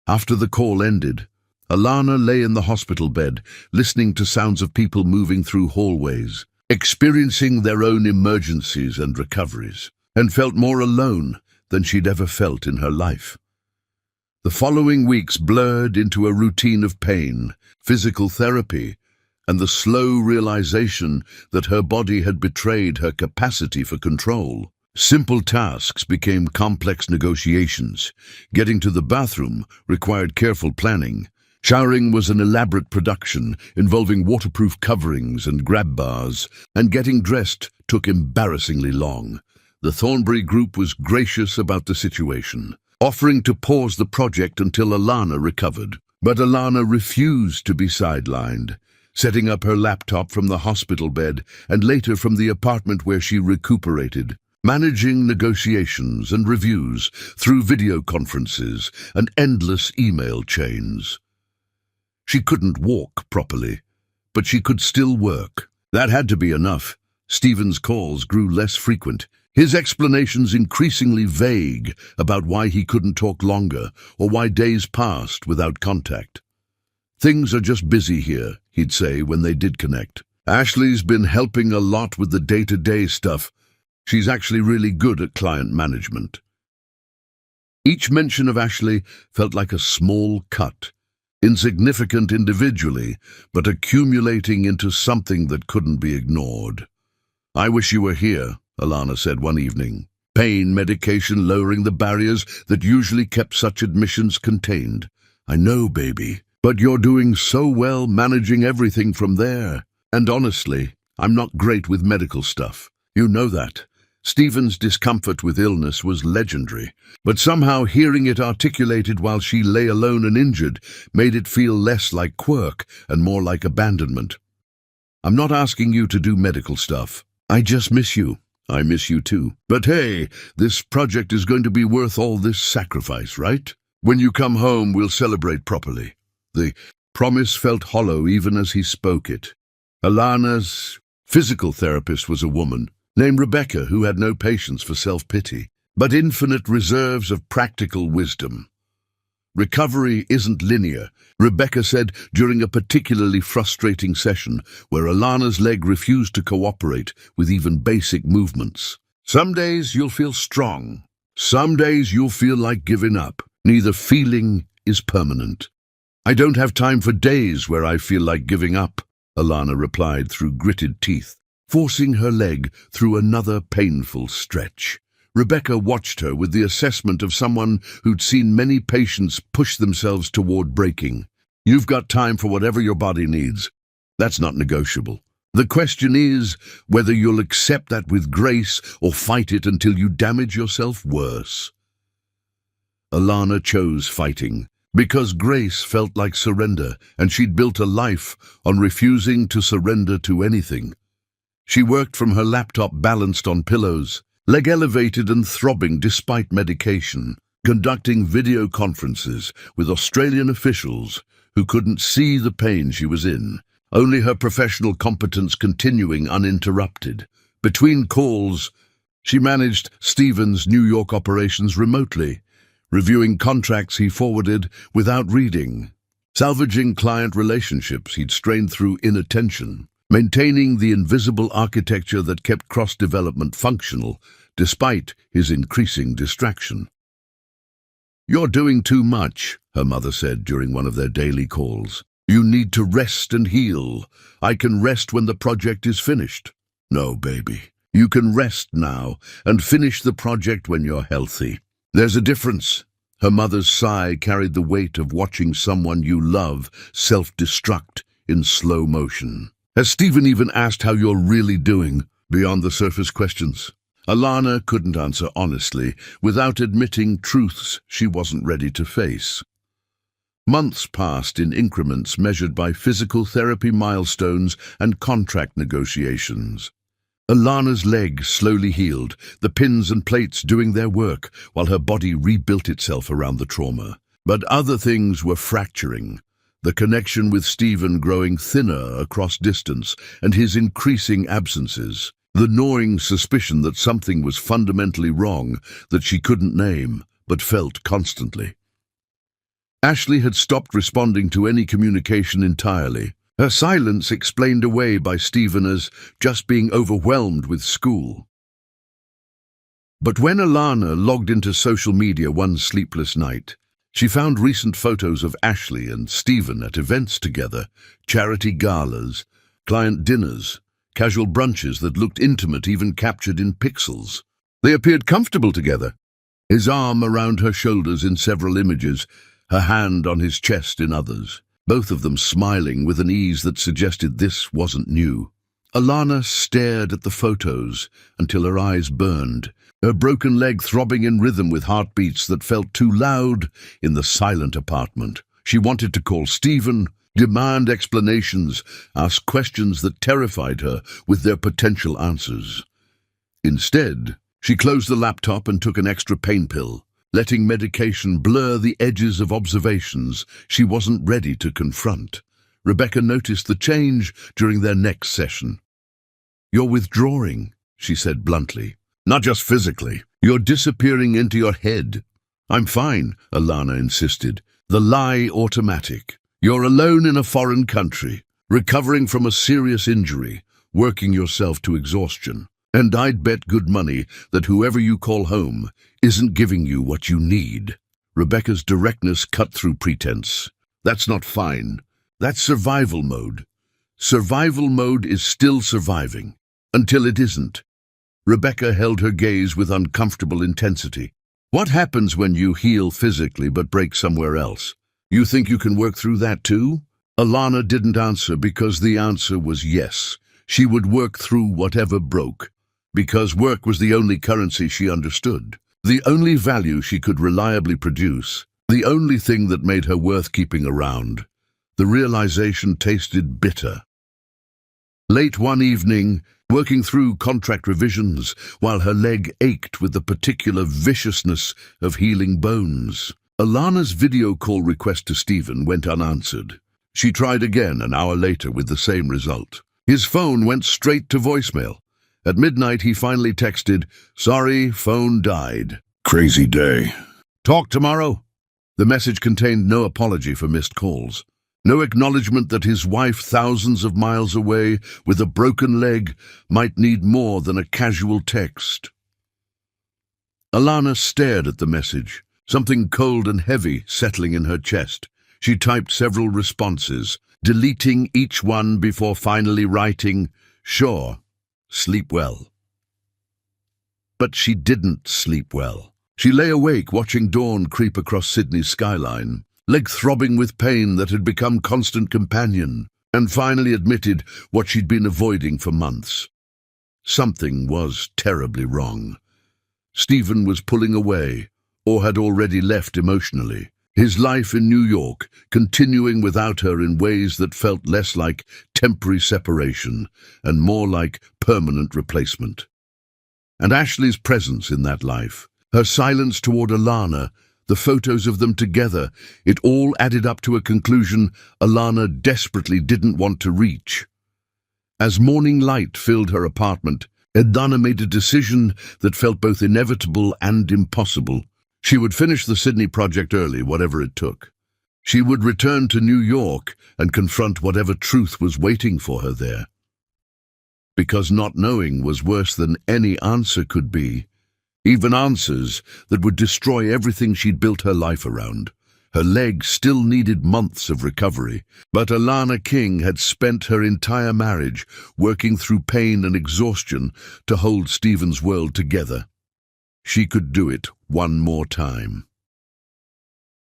After the call ended, Alana lay in the hospital bed, listening to sounds of people moving through hallways, experiencing their own emergencies and recoveries, and felt more alone than she'd ever felt in her life. The following weeks blurred into a routine of pain, physical therapy, and the slow realization that her body had betrayed her capacity for control. Simple tasks became complex negotiations. Getting to the bathroom required careful planning. Showering was an elaborate production involving waterproof coverings and grab bars, and getting dressed took embarrassingly long. The Thornbury group was gracious about the situation, offering to pause the project until Alana recovered. But Alana refused to be sidelined, setting up her laptop from the hospital bed and later from the apartment where she recuperated, managing negotiations and reviews through video conferences and endless email chains. She couldn't walk properly, but she could still work. That had to be enough. Stephen's calls grew less frequent. his explanations increasingly vague about why he couldn't talk longer or why days passed without contact. "Things are just busy here," he'd say when they did connect. "Ashley's been helping a lot with the day-to-day stuff. She's actually really good at client management." Each mention of Ashley felt like a small cut, insignificant individually, but accumulating into something that couldn't be ignored. "I wish you were here," Alana said one evening. "Pain medication lowering the barriers that usually kept such admissions contained. I know, baby, but you're doing so well managing everything from there. And honestly, I'm not great with medical stuff. You know that." Stephen's discomfort with illness was legendary, but somehow hearing it articulated while she lay alone and injured made it feel less like quirk and more like abandonment. "I'm not asking you to do medical stuff. I just miss you. I miss you too. But hey, this project is going to be worth all this sacrifice, right? When you come home, we'll celebrate properly." The promise felt hollow even as he spoke it. Alana's physical therapist was a woman named Rebecca, who had no patience for self-pity, but infinite reserves of practical wisdom. "Recovery isn't linear," Rebecca said during a particularly frustrating session where Alana's leg refused to cooperate with even basic movements. "Some days you'll feel strong. Some days you'll feel like giving up. Neither feeling is permanent." "I don't have time for days where I feel like giving up," Alana replied through gritted teeth, forcing her leg through another painful stretch. Rebecca watched her with the assessment of someone who'd seen many patients push themselves toward breaking. "You've got time for whatever your body needs. That's not negotiable. The question is whether you'll accept that with grace or fight it until you damage yourself worse." Alana chose fighting, because grace felt like surrender, and she'd built a life on refusing to surrender to anything. She worked from her laptop balanced on pillows, leg elevated and throbbing despite medication, conducting video conferences with Australian officials who couldn't see the pain she was in, only her professional competence continuing uninterrupted. Between calls, she managed Stephen's New York operations remotely, reviewing contracts he forwarded without reading, salvaging client relationships he'd strained through inattention, maintaining the invisible architecture that kept cross-development functional despite his increasing distraction. "You're doing too much," her mother said during one of their daily calls. "You need to rest and heal. I can rest when the project is finished." "No, baby. You can rest now and finish the project when you're healthy. There's a difference." Her mother's sigh carried the weight of watching someone you love self-destruct in slow motion. "Has Stephen even asked how you're really doing, beyond the surface questions?" Alana couldn't answer honestly, without admitting truths she wasn't ready to face. Months passed in increments measured by physical therapy milestones and contract negotiations. Alana's leg slowly healed, the pins and plates doing their work while her body rebuilt itself around the trauma. But other things were fracturing. The connection with Stephen growing thinner across distance and his increasing absences. The gnawing suspicion that something was fundamentally wrong that she couldn't name but felt constantly. Ashley had stopped responding to any communication entirely. Her silence explained away by Stephen as just being overwhelmed with school. But when Alana logged into social media one sleepless night, she found recent photos of Ashley and Stephen at events together, charity galas, client dinners, casual brunches that looked intimate even captured in pixels. They appeared comfortable together, his arm around her shoulders in several images, her hand on his chest in others, both of them smiling with an ease that suggested this wasn't new. Alana stared at the photos until her eyes burned, her broken leg throbbing in rhythm with heartbeats that felt too loud in the silent apartment. She wanted to call Stephen, demand explanations, ask questions that terrified her with their potential answers. Instead, she closed the laptop and took an extra pain pill, letting medication blur the edges of observations she wasn't ready to confront. Rebecca noticed the change during their next session. "You're withdrawing," she said bluntly. Not just physically. You're disappearing into your head. I'm fine, Alana insisted. The lie automatic. You're alone in a foreign country, recovering from a serious injury, working yourself to exhaustion. And I'd bet good money that whoever you call home isn't giving you what you need. Rebecca's directness cut through pretense. That's not fine. That's survival mode. Survival mode is still surviving, until it isn't. Rebecca held her gaze with uncomfortable intensity. What happens when you heal physically but break somewhere else? You think you can work through that too? Alana didn't answer because the answer was yes. She would work through whatever broke, because work was the only currency she understood, the only value she could reliably produce, the only thing that made her worth keeping around. The realization tasted bitter. Late one evening, working through contract revisions while her leg ached with the particular viciousness of healing bones, Alana's video call request to Stephen went unanswered. She tried again an hour later with the same result. His phone went straight to voicemail. At midnight, he finally texted, "Sorry, phone died. Crazy day. Talk tomorrow." The message contained no apology for missed calls. No acknowledgement that his wife thousands of miles away with a broken leg might need more than a casual text. Alana stared at the message, something cold and heavy settling in her chest. She typed several responses, deleting each one before finally writing, "Sure, sleep well." But she didn't sleep well. She lay awake watching dawn creep across Sydney's skyline, leg throbbing with pain that had become constant companion, and finally admitted what she'd been avoiding for months. Something was terribly wrong. Stephen was pulling away, or had already left emotionally. His life in New York continuing without her in ways that felt less like temporary separation and more like permanent replacement. And Ashley's presence in that life, her silence toward Alana, the photos of them together, it all added up to a conclusion Alana desperately didn't want to reach. As morning light filled her apartment, Alana made a decision that felt both inevitable and impossible. She would finish the Sydney project early, whatever it took. She would return to New York and confront whatever truth was waiting for her there. Because not knowing was worse than any answer could be, even answers that would destroy everything she'd built her life around. Her leg still needed months of recovery, but Alana King had spent her entire marriage working through pain and exhaustion to hold Stephen's world together. She could do it one more time.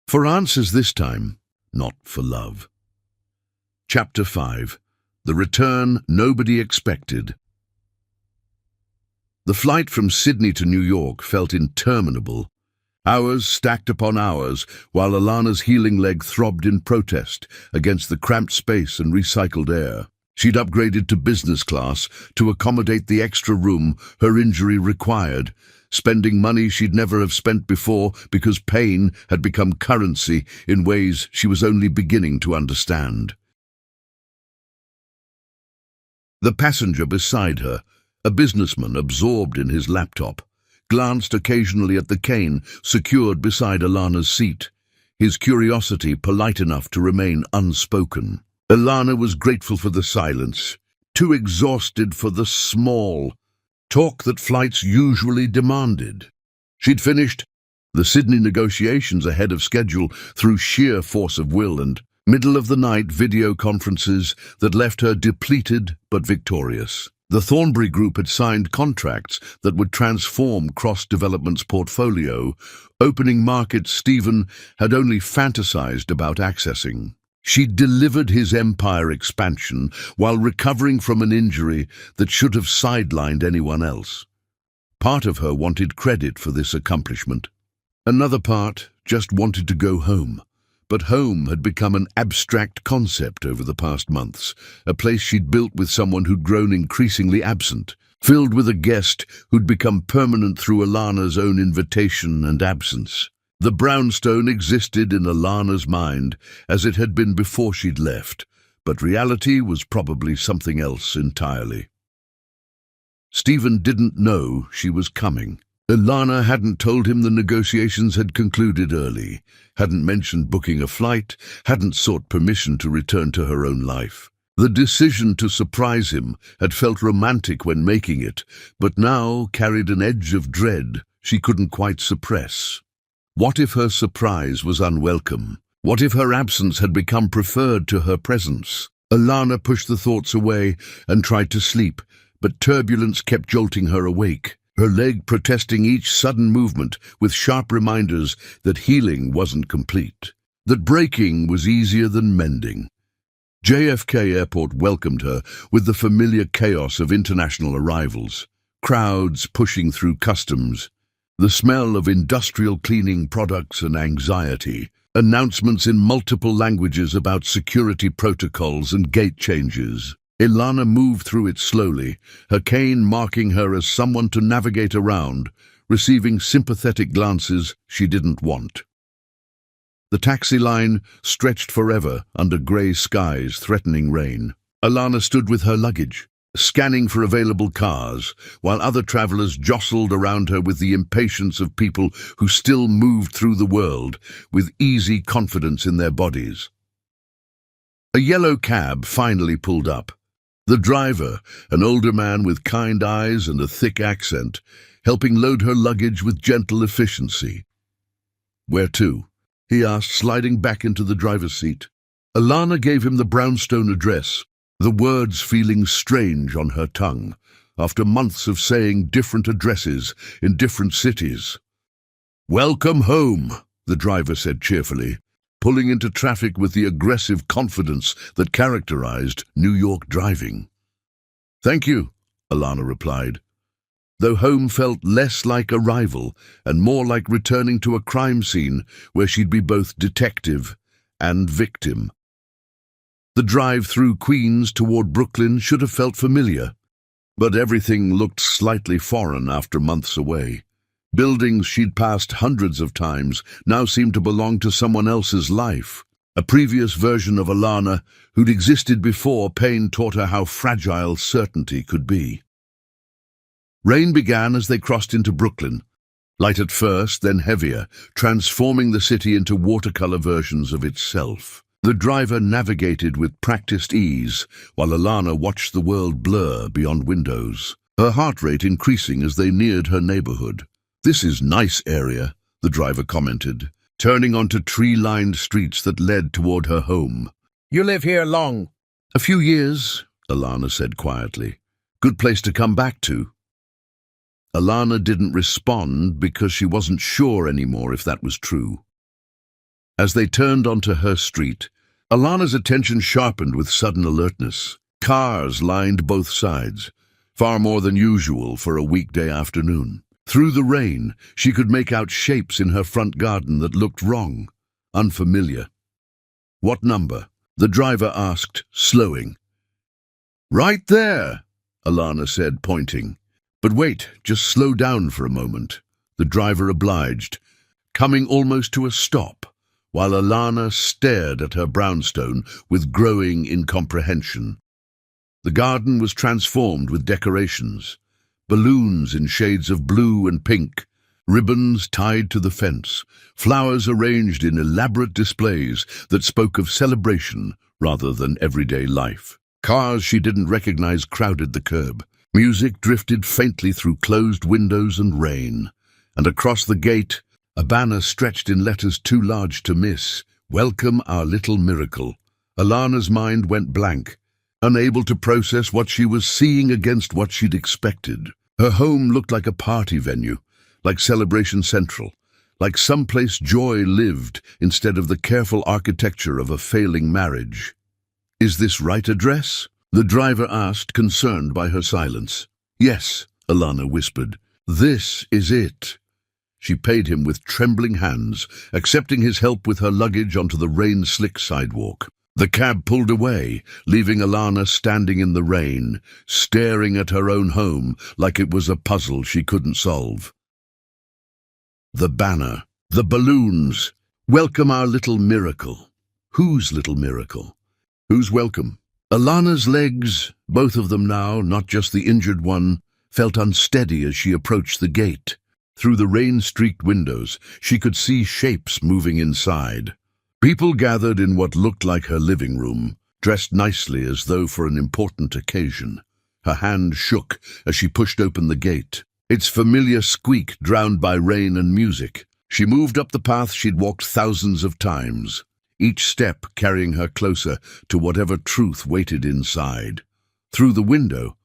For answers this time, not for love. Chapter 5. The Return Nobody Expected. The flight from Sydney to New York felt interminable. Hours stacked upon hours, while Alana's healing leg throbbed in protest against the cramped space and recycled air. She'd upgraded to business class to accommodate the extra room her injury required, spending money she'd never have spent before because pain had become currency in ways she was only beginning to understand. The passenger beside her, a businessman absorbed in his laptop, glanced occasionally at the cane secured beside Alana's seat, his curiosity polite enough to remain unspoken. Alana was grateful for the silence, too exhausted for the small talk that flights usually demanded. She'd finished the Sydney negotiations ahead of schedule through sheer force of will and middle-of-the-night video conferences that left her depleted but victorious. The Thornbury Group had signed contracts that would transform Cross-Development's portfolio, opening markets Stephen had only fantasized about accessing. She delivered his empire expansion while recovering from an injury that should have sidelined anyone else. Part of her wanted credit for this accomplishment. Another part just wanted to go home. But home had become an abstract concept over the past months, a place she'd built with someone who'd grown increasingly absent, filled with a guest who'd become permanent through Alana's own invitation and absence. The brownstone existed in Alana's mind as it had been before she'd left, but reality was probably something else entirely. Stephen didn't know she was coming. Ilana hadn't told him the negotiations had concluded early, hadn't mentioned booking a flight, hadn't sought permission to return to her own life. The decision to surprise him had felt romantic when making it, but now carried an edge of dread she couldn't quite suppress. What if her surprise was unwelcome? What if her absence had become preferred to her presence? Ilana pushed the thoughts away and tried to sleep, but turbulence kept jolting her awake, her leg protesting each sudden movement with sharp reminders that healing wasn't complete, that breaking was easier than mending. JFK Airport welcomed her with the familiar chaos of international arrivals, crowds pushing through customs, the smell of industrial cleaning products and anxiety, announcements in multiple languages about security protocols and gate changes. Ilana moved through it slowly, her cane marking her as someone to navigate around, receiving sympathetic glances she didn't want. The taxi line stretched forever under grey skies threatening rain. Ilana stood with her luggage, scanning for available cars, while other travelers jostled around her with the impatience of people who still moved through the world with easy confidence in their bodies. A yellow cab finally pulled up. The driver, an older man with kind eyes and a thick accent, helping load her luggage with gentle efficiency. "Where to?" he asked, sliding back into the driver's seat. Ilana gave him the brownstone address, the words feeling strange on her tongue, after months of saying different addresses in different cities. "Welcome home," the driver said cheerfully, pulling into traffic with the aggressive confidence that characterized New York driving. "Thank you," Ilana replied, though home felt less like arrival and more like returning to a crime scene where she'd be both detective and victim. The drive through Queens toward Brooklyn should have felt familiar, but everything looked slightly foreign after months away. Buildings she'd passed hundreds of times now seemed to belong to someone else's life, a previous version of Ilana who'd existed before pain taught her how fragile certainty could be. Rain began as they crossed into Brooklyn, light at first, then heavier, transforming the city into watercolor versions of itself. The driver navigated with practiced ease, while Ilana watched the world blur beyond windows, her heart rate increasing as they neared her neighborhood. "This is nice area," the driver commented, turning onto tree-lined streets that led toward her home. "You live here long?" "A few years," Ilana said quietly. "Good place to come back to." Ilana didn't respond because she wasn't sure anymore if that was true. As they turned onto her street, Ilana's attention sharpened with sudden alertness. Cars lined both sides, far more than usual for a weekday afternoon. Through the rain, she could make out shapes in her front garden that looked wrong, unfamiliar. "What number?" the driver asked, slowing. "Right there," Ilana said, pointing. "But wait, just slow down for a moment," the driver obliged, coming almost to a stop, while Ilana stared at her brownstone with growing incomprehension. The garden was transformed with decorations. Balloons in shades of blue and pink, ribbons tied to the fence, flowers arranged in elaborate displays that spoke of celebration rather than everyday life. Cars she didn't recognize crowded the curb. Music drifted faintly through closed windows and rain, and across the gate, a banner stretched in letters too large to miss. "Welcome our little miracle." Ilana's mind went blank, unable to process what she was seeing against what she'd expected. Her home looked like a party venue, like Celebration Central, like someplace joy lived instead of the careful architecture of a failing marriage. "Is this right address?" the driver asked, concerned by her silence. "Yes," Ilana whispered. "This is it." She paid him with trembling hands, accepting his help with her luggage onto the rain-slick sidewalk. The cab pulled away, leaving Ilana standing in the rain, staring at her own home like it was a puzzle she couldn't solve. The banner, the balloons, "Welcome our little miracle." Whose little miracle? Whose welcome? Ilana's legs, both of them now, not just the injured one, felt unsteady as she approached the gate. Through the rain-streaked windows, she could see shapes moving inside. People gathered in what looked like her living room, dressed nicely as though for an important occasion. Her hand shook as she pushed open the gate, its familiar squeak drowned by rain and music. She moved up the path she'd walked thousands of times, each step carrying her closer to whatever truth waited inside. Through the window,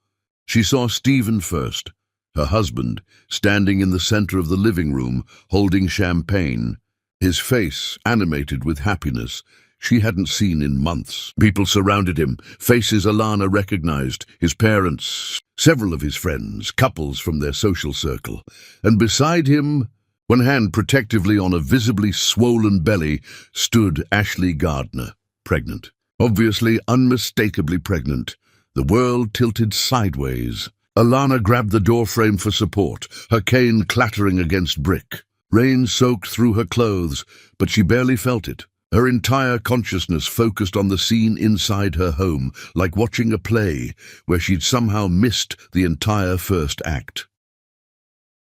she saw Stephen first, her husband, standing in the center of the living room, holding champagne, his face animated with happiness she hadn't seen in months. People surrounded him, faces Alana recognized, his parents, several of his friends, couples from their social circle, and beside him, one hand protectively on a visibly swollen belly, stood Ashley Gardner, pregnant. Obviously, unmistakably pregnant. The world tilted sideways. Alana grabbed the doorframe for support, her cane clattering against brick. Rain soaked through her clothes, but she barely felt it. Her entire consciousness focused on the scene inside her home, like watching a play where she'd somehow missed the entire first act.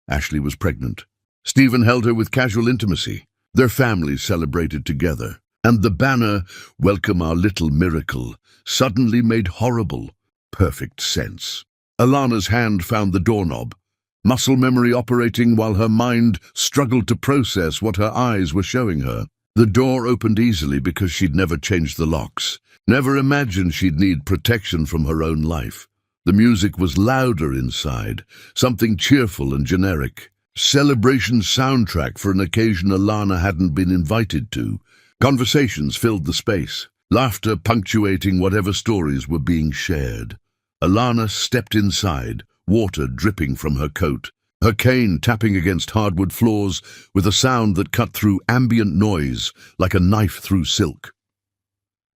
Ashley was pregnant. Stephen held her with casual intimacy. Their families celebrated together. And the banner, "Welcome our little miracle," suddenly made horrible, perfect sense. Alana's hand found the doorknob, muscle memory operating while her mind struggled to process what her eyes were showing her. The door opened easily because she'd never changed the locks, never imagined she'd need protection from her own life. The music was louder inside, something cheerful and generic. Celebration soundtrack for an occasion Alana hadn't been invited to. Conversations filled the space, laughter punctuating whatever stories were being shared. Alana stepped inside, water dripping from her coat, her cane tapping against hardwood floors with a sound that cut through ambient noise like a knife through silk.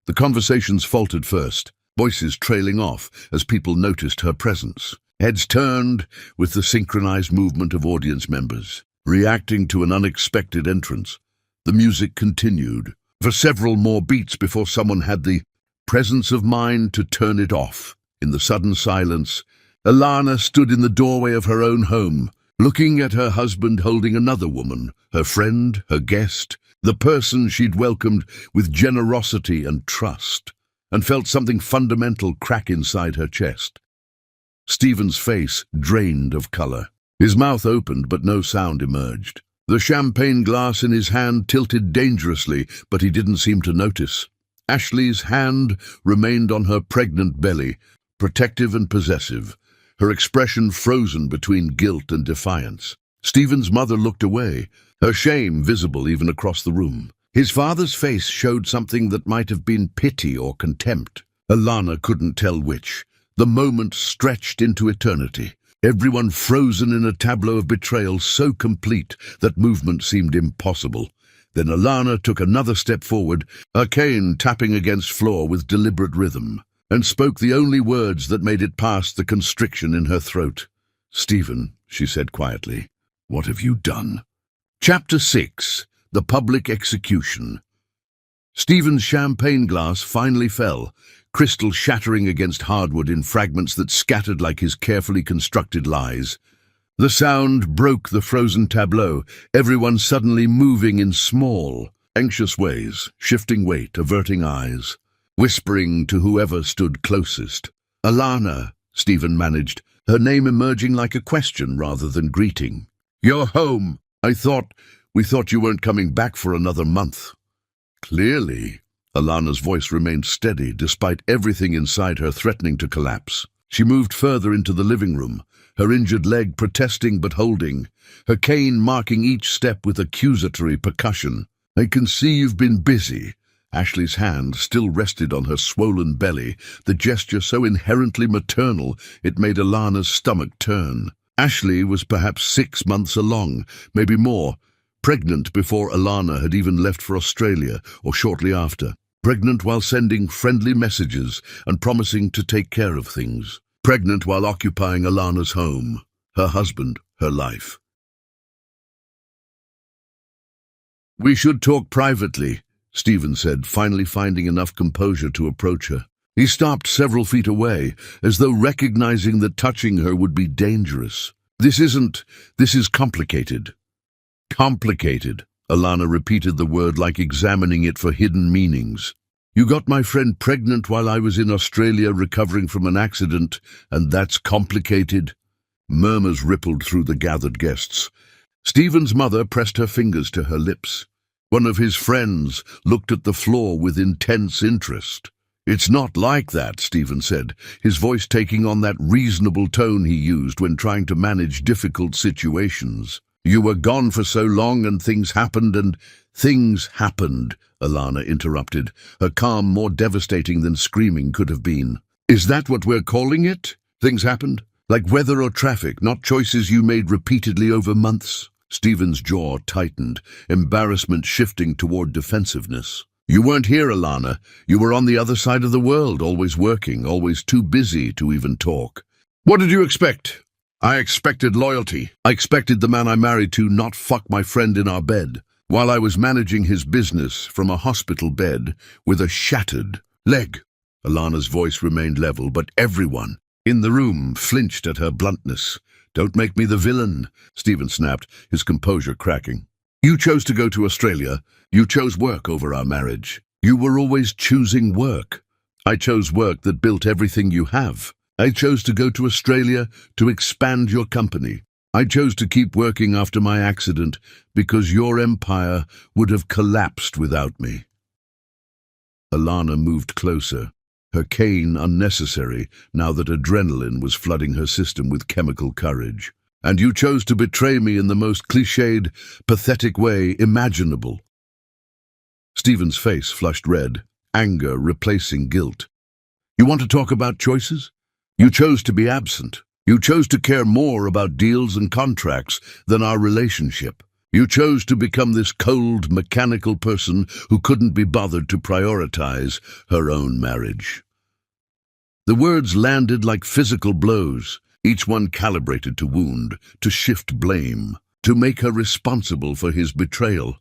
The conversations faltered first, voices trailing off as people noticed her presence. Heads turned with the synchronized movement of audience members, reacting to an unexpected entrance. The music continued for several more beats before someone had the presence of mind to turn it off. In the sudden silence, Alana stood in the doorway of her own home, looking at her husband holding another woman, her friend, her guest, the person she'd welcomed with generosity and trust, and felt something fundamental crack inside her chest. Stephen's face drained of color. His mouth opened, but no sound emerged. The champagne glass in his hand tilted dangerously, but he didn't seem to notice. Ashley's hand remained on her pregnant belly, protective and possessive, her expression frozen between guilt and defiance. Stephen's mother looked away, her shame visible even across the room. His father's face showed something that might have been pity or contempt. Alana couldn't tell which. The moment stretched into eternity, everyone frozen in a tableau of betrayal so complete that movement seemed impossible. Then Alana took another step forward, her cane tapping against floor with deliberate rhythm, and spoke the only words that made it past the constriction in her throat. "Stephen," she said quietly, "what have you done?" Chapter 6. The Public Execution. Stephen's champagne glass finally fell, crystal shattering against hardwood in fragments that scattered like his carefully constructed lies. The sound broke the frozen tableau, everyone suddenly moving in small, anxious ways, shifting weight, averting eyes, whispering to whoever stood closest. "Alana," Stephen managed, her name emerging like a question rather than greeting. "You're home. We thought you weren't coming back for another month." Clearly, Alana's voice remained steady despite everything inside her threatening to collapse. She moved further into the living room, her injured leg protesting but holding, her cane marking each step with accusatory percussion. "I can see you've been busy." Ashley's hand still rested on her swollen belly, the gesture so inherently maternal it made Alana's stomach turn. Ashley was perhaps 6 months along, maybe more, pregnant before Alana had even left for Australia or shortly after. Pregnant while sending friendly messages and promising to take care of things. Pregnant while occupying Alana's home, her husband, her life. "We should talk privately," Stephen said, finally finding enough composure to approach her. He stopped several feet away, as though recognizing that touching her would be dangerous. This is complicated. Complicated. Alana repeated the word like examining it for hidden meanings. You got my friend pregnant while I was in Australia recovering from an accident, and that's complicated? Murmurs rippled through the gathered guests. Stephen's mother pressed her fingers to her lips. One of his friends looked at the floor with intense interest. It's not like that, Stephen said, his voice taking on that reasonable tone he used when trying to manage difficult situations. You were gone for so long and things happened, Alana interrupted, her calm more devastating than screaming could have been. Is that what we're calling it? Things happened? Like weather or traffic, not choices you made repeatedly over months? Stephen's jaw tightened, embarrassment shifting toward defensiveness. You weren't here, Alana. You were on the other side of the world, always working, always too busy to even talk. What did you expect? I expected loyalty. I expected the man I married to not fuck my friend in our bed, while I was managing his business from a hospital bed with a shattered leg. Alana's voice remained level, but everyone in the room flinched at her bluntness. Don't make me the villain, Stephen snapped, his composure cracking. You chose to go to Australia. You chose work over our marriage. You were always choosing work. I chose work that built everything you have. I chose to go to Australia to expand your company. I chose to keep working after my accident because your empire would have collapsed without me. Alana moved closer, her cane unnecessary now that adrenaline was flooding her system with chemical courage. And you chose to betray me in the most cliched, pathetic way imaginable. Stephen's face flushed red, anger replacing guilt. You want to talk about choices? You chose to be absent. You chose to care more about deals and contracts than our relationship. You chose to become this cold, mechanical person who couldn't be bothered to prioritize her own marriage. The words landed like physical blows, each one calibrated to wound, to shift blame, to make her responsible for his betrayal.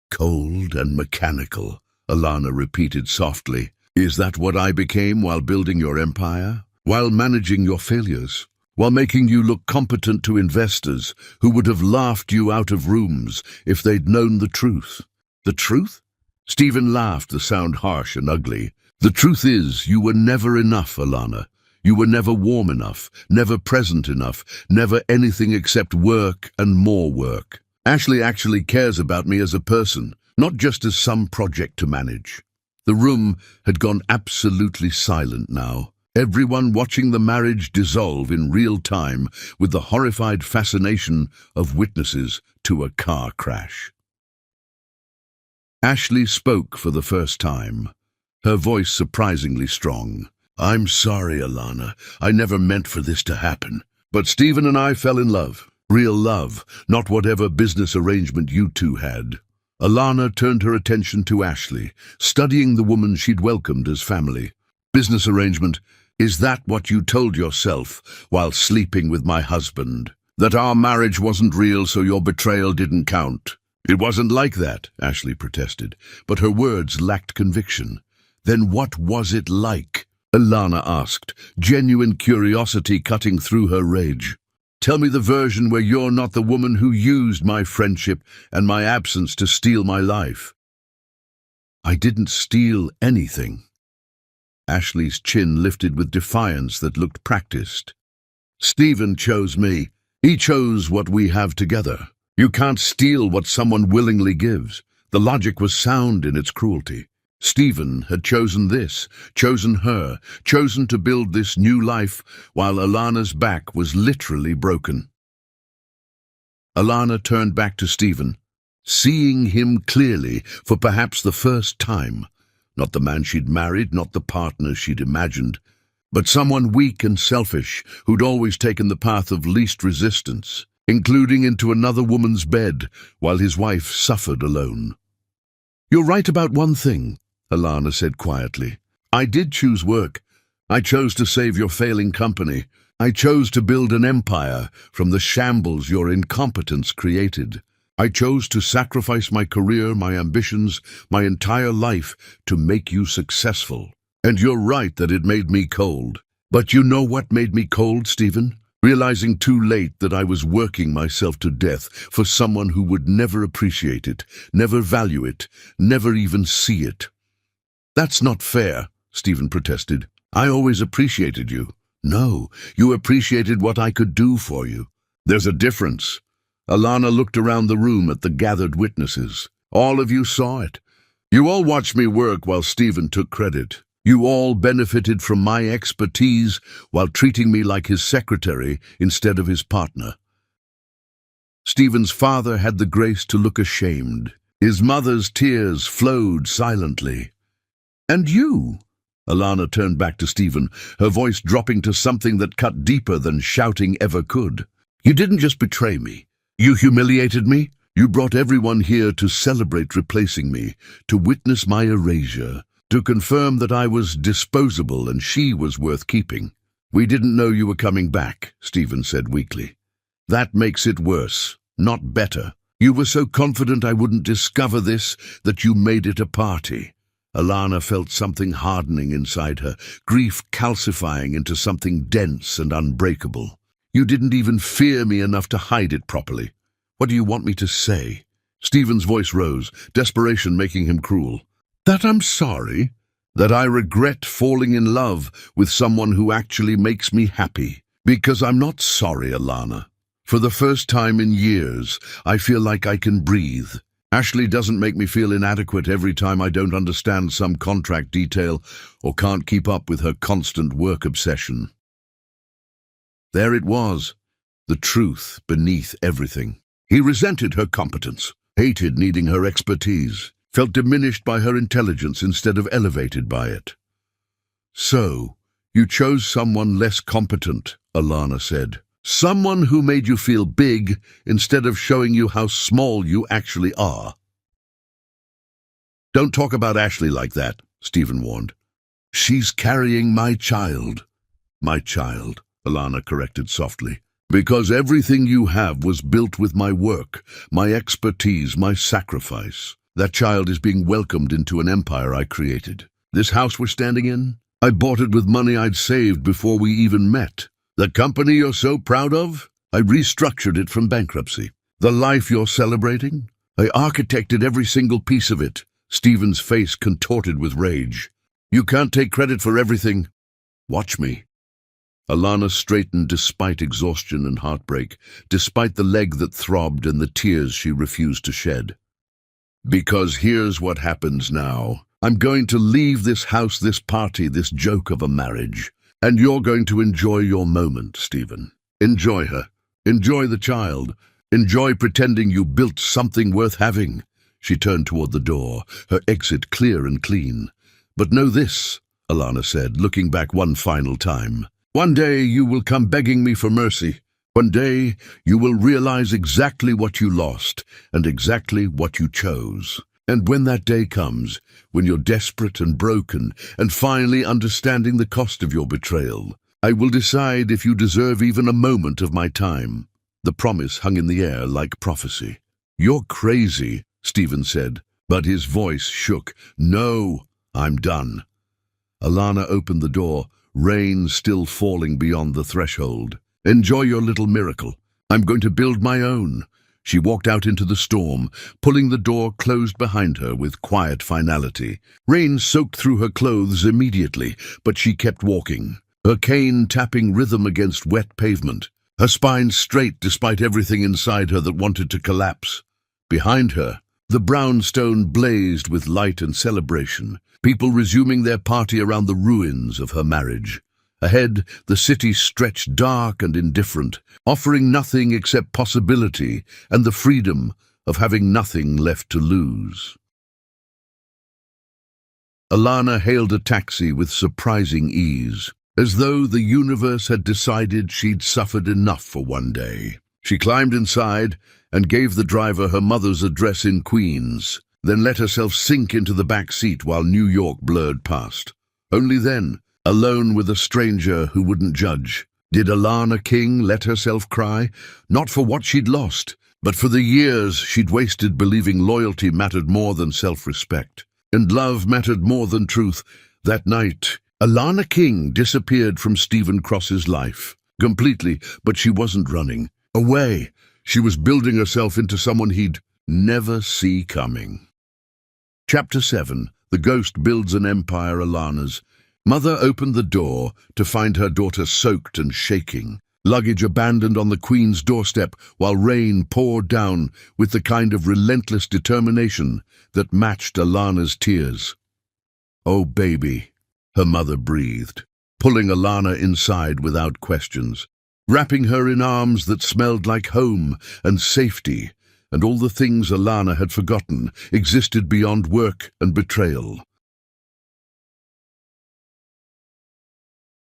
Cold and mechanical, Alana repeated softly. Is that what I became while building your empire? While managing your failures? While making you look competent to investors who would have laughed you out of rooms if they'd known the truth? The truth? Stephen laughed, the sound harsh and ugly. The truth is, you were never enough, Alana. You were never warm enough, never present enough, never anything except work and more work. Ashley actually cares about me as a person, not just as some project to manage. The room had gone absolutely silent now, everyone watching the marriage dissolve in real time with the horrified fascination of witnesses to a car crash. Ashley spoke for the first time, her voice surprisingly strong. I'm sorry, Alana. I never meant for this to happen. But Stephen and I fell in love. Real love, not whatever business arrangement you two had. Alana turned her attention to Ashley, studying the woman she'd welcomed as family. Business arrangement, is that what you told yourself while sleeping with my husband? That our marriage wasn't real, so your betrayal didn't count? It wasn't like that, Ashley protested, but her words lacked conviction. Then what was it like? Alana asked, genuine curiosity cutting through her rage. Tell me the version where you're not the woman who used my friendship and my absence to steal my life. I didn't steal anything. Ashley's chin lifted with defiance that looked practiced. Stephen chose me. He chose what we have together. You can't steal what someone willingly gives. The logic was sound in its cruelty. Stephen had chosen this, chosen her, chosen to build this new life while Alana's back was literally broken. Alana turned back to Stephen, seeing him clearly for perhaps the first time. Not the man she'd married, not the partner she'd imagined, but someone weak and selfish who'd always taken the path of least resistance, including into another woman's bed while his wife suffered alone. You're right about one thing, Alana said quietly. I did choose work. I chose to save your failing company. I chose to build an empire from the shambles your incompetence created. I chose to sacrifice my career, my ambitions, my entire life to make you successful. And you're right that it made me cold. But you know what made me cold, Stephen? Realizing too late that I was working myself to death for someone who would never appreciate it, never value it, never even see it. That's not fair, Stephen protested. I always appreciated you. No, you appreciated what I could do for you. There's a difference. Alana looked around the room at the gathered witnesses. All of you saw it. You all watched me work while Stephen took credit. You all benefited from my expertise while treating me like his secretary instead of his partner. Stephen's father had the grace to look ashamed. His mother's tears flowed silently. And you? Alana turned back to Stephen, her voice dropping to something that cut deeper than shouting ever could. You didn't just betray me. You humiliated me. You brought everyone here to celebrate replacing me, to witness my erasure, to confirm that I was disposable and she was worth keeping. We didn't know you were coming back, Stephen said weakly. That makes it worse, not better. You were so confident I wouldn't discover this that you made it a party. Alana felt something hardening inside her, grief calcifying into something dense and unbreakable. You didn't even fear me enough to hide it properly. What do you want me to say? Stephen's voice rose, desperation making him cruel. That I'm sorry, that I regret falling in love with someone who actually makes me happy. Because I'm not sorry, Alana. For the first time in years, I feel like I can breathe. Ashley doesn't make me feel inadequate every time I don't understand some contract detail or can't keep up with her constant work obsession. There it was, the truth beneath everything. He resented her competence, hated needing her expertise, felt diminished by her intelligence instead of elevated by it. So, you chose someone less competent, Alana said. Someone who made you feel big instead of showing you how small you actually are. Don't talk about Ashley like that, Stephen warned. She's carrying my child. My child, Alana corrected softly. Because everything you have was built with my work, my expertise, my sacrifice. That child is being welcomed into an empire I created. This house we're standing in, I bought it with money I'd saved before we even met. The company you're so proud of, I restructured it from bankruptcy. The life you're celebrating, I architected every single piece of it. Stephen's face contorted with rage. You can't take credit for everything. Watch me. Alana straightened despite exhaustion and heartbreak, despite the leg that throbbed and the tears she refused to shed. Because here's what happens now. I'm going to leave this house, this party, this joke of a marriage. And you're going to enjoy your moment, Stephen. Enjoy her. Enjoy the child. Enjoy pretending you built something worth having. She turned toward the door, her exit clear and clean. But know this, Alana said, looking back one final time. One day you will come begging me for mercy. One day you will realize exactly what you lost and exactly what you chose. And when that day comes, when you're desperate and broken and finally understanding the cost of your betrayal, I will decide if you deserve even a moment of my time. The promise hung in the air like prophecy. You're crazy, Stephen said, but his voice shook. No, I'm done. Alana opened the door, rain still falling beyond the threshold. Enjoy your little miracle. I'm going to build my own. She walked out into the storm, pulling the door closed behind her with quiet finality. Rain soaked through her clothes immediately, but she kept walking, her cane tapping rhythm against wet pavement, her spine straight despite everything inside her that wanted to collapse. Behind her, the brownstone blazed with light and celebration, people resuming their party around the ruins of her marriage. Ahead, the city stretched dark and indifferent, offering nothing except possibility and the freedom of having nothing left to lose. Alana hailed a taxi with surprising ease, as though the universe had decided she'd suffered enough for one day. She climbed inside and gave the driver her mother's address in Queens, then let herself sink into the back seat while New York blurred past. Only then, alone with a stranger who wouldn't judge, did Alana King let herself cry, not for what she'd lost, but for the years she'd wasted believing loyalty mattered more than self-respect, and love mattered more than truth, That night, Alana King disappeared from Stephen Cross's life. Completely, but she wasn't running away. She was building herself into someone he'd never see coming. Chapter 7. The Ghost Builds an Empire. Alana's mother opened the door to find her daughter soaked and shaking, luggage abandoned on the Queen's doorstep while rain poured down with the kind of relentless determination that matched Alana's tears. "Oh, baby," her mother breathed, pulling Alana inside without questions, wrapping her in arms that smelled like home and safety, and all the things Alana had forgotten existed beyond work and betrayal.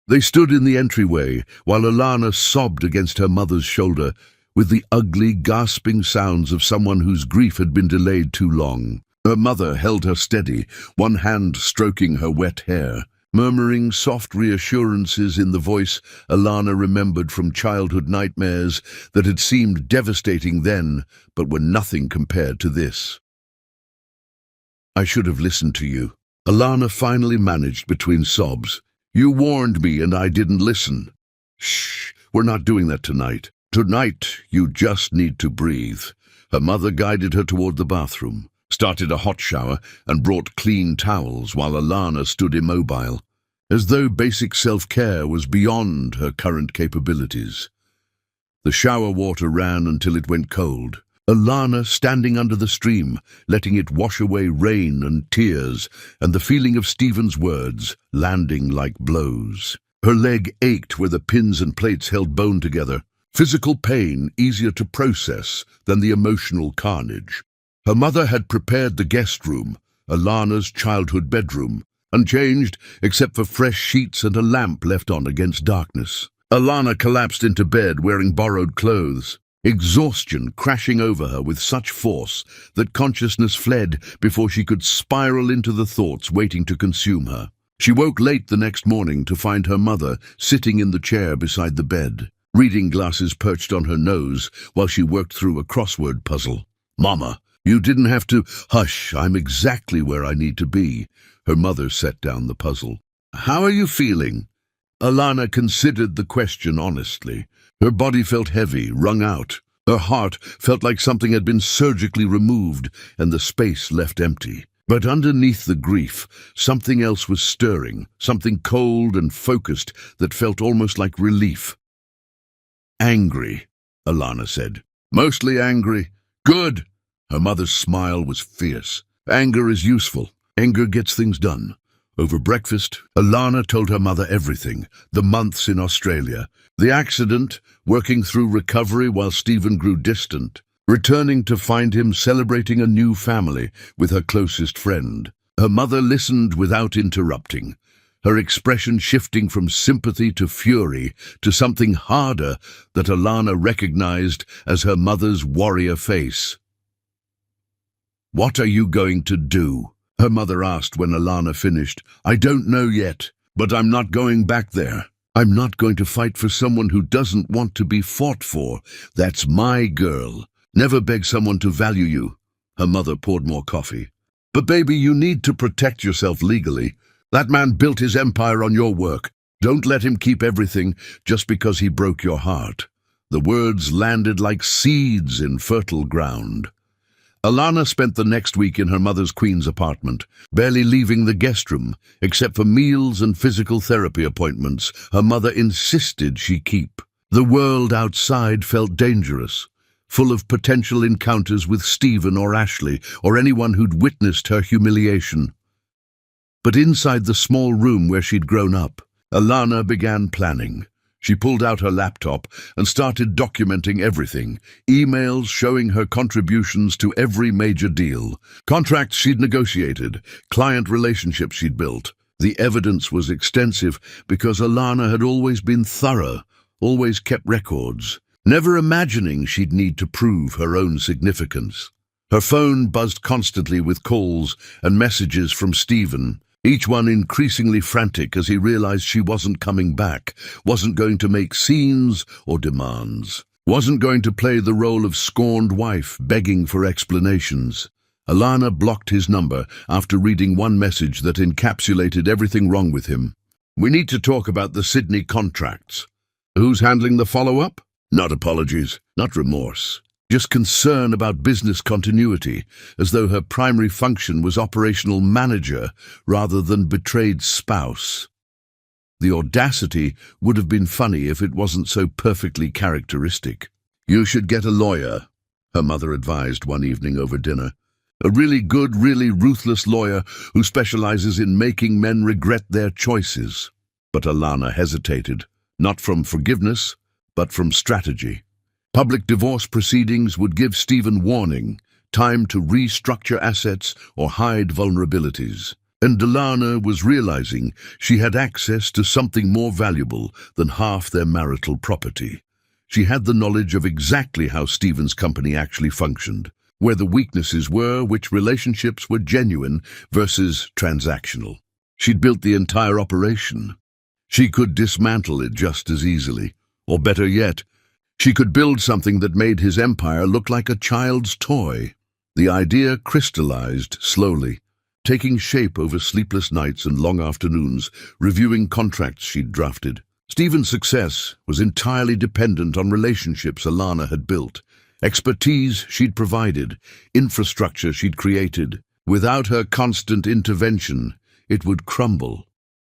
They stood in the entryway while Alana sobbed against her mother's shoulder with the ugly, gasping sounds of someone whose grief had been delayed too long. Her mother held her steady, one hand stroking her wet hair, murmuring soft reassurances in the voice Alana remembered from childhood nightmares that had seemed devastating then, but were nothing compared to this. "I should have listened to you," Alana finally managed between sobs. "You warned me and I didn't listen." "Shh, we're not doing that tonight. Tonight, you just need to breathe." Her mother guided her toward the bathroom, started a hot shower, and brought clean towels while Alana stood immobile, as though basic self-care was beyond her current capabilities. The shower water ran until it went cold, Alana standing under the stream, letting it wash away rain and tears, and the feeling of Stephen's words landing like blows. Her leg ached where the pins and plates held bone together, physical pain easier to process than the emotional carnage. Her mother had prepared the guest room, Alana's childhood bedroom, unchanged except for fresh sheets and a lamp left on against darkness. Alana collapsed into bed wearing borrowed clothes, exhaustion crashing over her with such force that consciousness fled before she could spiral into the thoughts waiting to consume her. She woke late the next morning to find her mother sitting in the chair beside the bed, reading glasses perched on her nose while she worked through a crossword puzzle. "Mama, you didn't have to." "Hush, I'm exactly where I need to be." Her mother set down the puzzle. "How are you feeling?" Alana considered the question honestly. Her body felt heavy, wrung out. Her heart felt like something had been surgically removed and the space left empty. But underneath the grief, something else was stirring, something cold and focused that felt almost like relief. "Angry," Alana said. "Mostly angry." "Good." Her mother's smile was fierce. "Anger is useful. Anger gets things done." Over breakfast, Alana told her mother everything: the months in Australia, the accident, working through recovery while Stephen grew distant, returning to find him celebrating a new family with her closest friend. Her mother listened without interrupting, her expression shifting from sympathy to fury to something harder that Alana recognized as her mother's warrior face. "What are you going to do?" her mother asked when Alana finished. "I don't know yet, but I'm not going back there. I'm not going to fight for someone who doesn't want to be fought for. That's my girl. Never beg someone to value you." Her mother poured more coffee. "But baby, you need to protect yourself legally. That man built his empire on your work. Don't let him keep everything just because he broke your heart." The words landed like seeds in fertile ground. Alana spent the next week in her mother's Queen's apartment, barely leaving the guest room, except for meals and physical therapy appointments her mother insisted she keep. The world outside felt dangerous, full of potential encounters with Stephen or Ashley or anyone who'd witnessed her humiliation. But inside the small room where she'd grown up, Alana began planning. She pulled out her laptop and started documenting everything, emails showing her contributions to every major deal, contracts she'd negotiated, client relationships she'd built. The evidence was extensive because Alana had always been thorough, always kept records, never imagining she'd need to prove her own significance. Her phone buzzed constantly with calls and messages from Stephen, each one increasingly frantic as he realized she wasn't coming back, wasn't going to make scenes or demands, wasn't going to play the role of scorned wife begging for explanations. Alana blocked his number after reading one message that encapsulated everything wrong with him. "We need to talk about the Sydney contracts. Who's handling the follow-up? Not apologies, not remorse. Just concern about business continuity, as though her primary function was operational manager rather than betrayed spouse. The audacity would have been funny if it wasn't so perfectly characteristic. "You should get a lawyer," her mother advised one evening over dinner. "A really good, really ruthless lawyer who specializes in making men regret their choices." But Alana hesitated, not from forgiveness, but from strategy. Public divorce proceedings would give Stephen warning, time to restructure assets or hide vulnerabilities. And Alana was realizing she had access to something more valuable than half their marital property. She had the knowledge of exactly how Stephen's company actually functioned, where the weaknesses were, which relationships were genuine versus transactional. She'd built the entire operation. She could dismantle it just as easily. Or better yet, she could build something that made his empire look like a child's toy. The idea crystallized slowly, taking shape over sleepless nights and long afternoons, reviewing contracts she'd drafted. Stephen's success was entirely dependent on relationships Alana had built, expertise she'd provided, infrastructure she'd created. Without her constant intervention, it would crumble.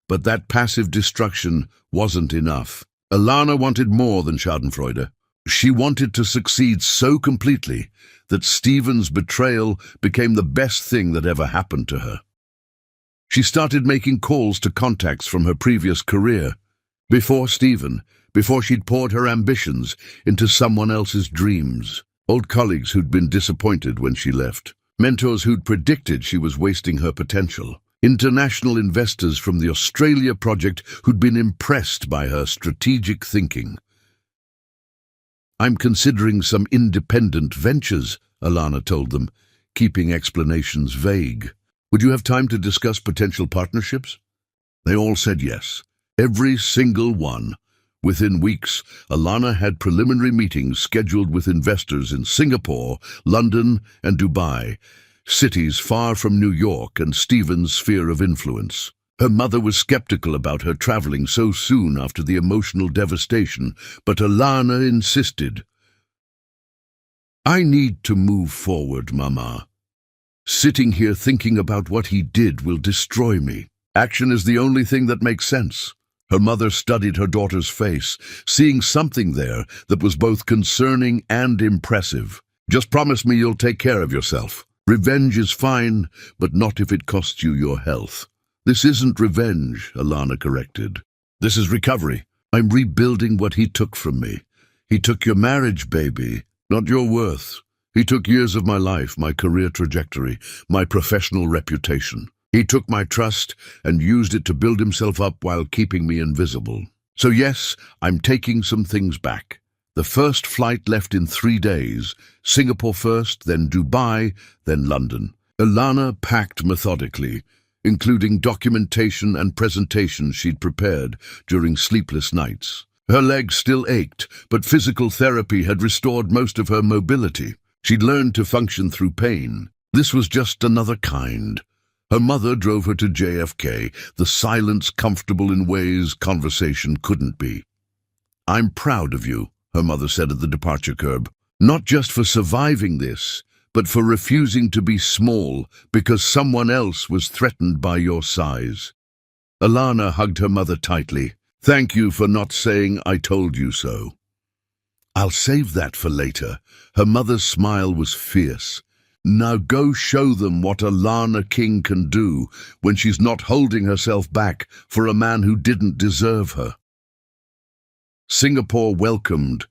But that passive destruction wasn't enough. Alana wanted more than schadenfreude. She wanted to succeed so completely that Stephen's betrayal became the best thing that ever happened to her. She started making calls to contacts from her previous career. Before Stephen, before she'd poured her ambitions into someone else's dreams. Old colleagues who'd been disappointed when she left. Mentors who'd predicted she was wasting her potential. International investors from the Australia project who'd been impressed by her strategic thinking. "I'm considering some independent ventures," Alana told them, keeping explanations vague. "Would you have time to discuss potential partnerships?" They all said yes. Every single one. Within weeks, Alana had preliminary meetings scheduled with investors in Singapore, London, and Dubai, cities far from New York and Stephen's sphere of influence. Her mother was skeptical about her traveling so soon after the emotional devastation, but Alana insisted. "I need to move forward, Mama. Sitting here thinking about what he did will destroy me. Action is the only thing that makes sense." Her mother studied her daughter's face, seeing something there that was both concerning and impressive. "Just promise me you'll take care of yourself. Revenge is fine, but not if it costs you your health." "This isn't revenge," Alana corrected. "This is recovery. I'm rebuilding what he took from me. He took your marriage, baby, not your worth. He took years of my life, my career trajectory, my professional reputation. He took my trust and used it to build himself up while keeping me invisible. So yes, I'm taking some things back. The first flight left in 3 days, Singapore first, then Dubai, then London." Alana packed methodically, including documentation and presentations she'd prepared during sleepless nights. Her legs still ached, but physical therapy had restored most of her mobility. She'd learned to function through pain. This was just another kind. Her mother drove her to JFK, the silence comfortable in ways conversation couldn't be. "I'm proud of you," her mother said at the departure curb. "Not just for surviving this, but for refusing to be small because someone else was threatened by your size." Alana hugged her mother tightly. "Thank you for not saying I told you so." "I'll save that for later." Her mother's smile was fierce. "Now go show them what Alana King can do when she's not holding herself back for a man who didn't deserve her." Singapore welcomed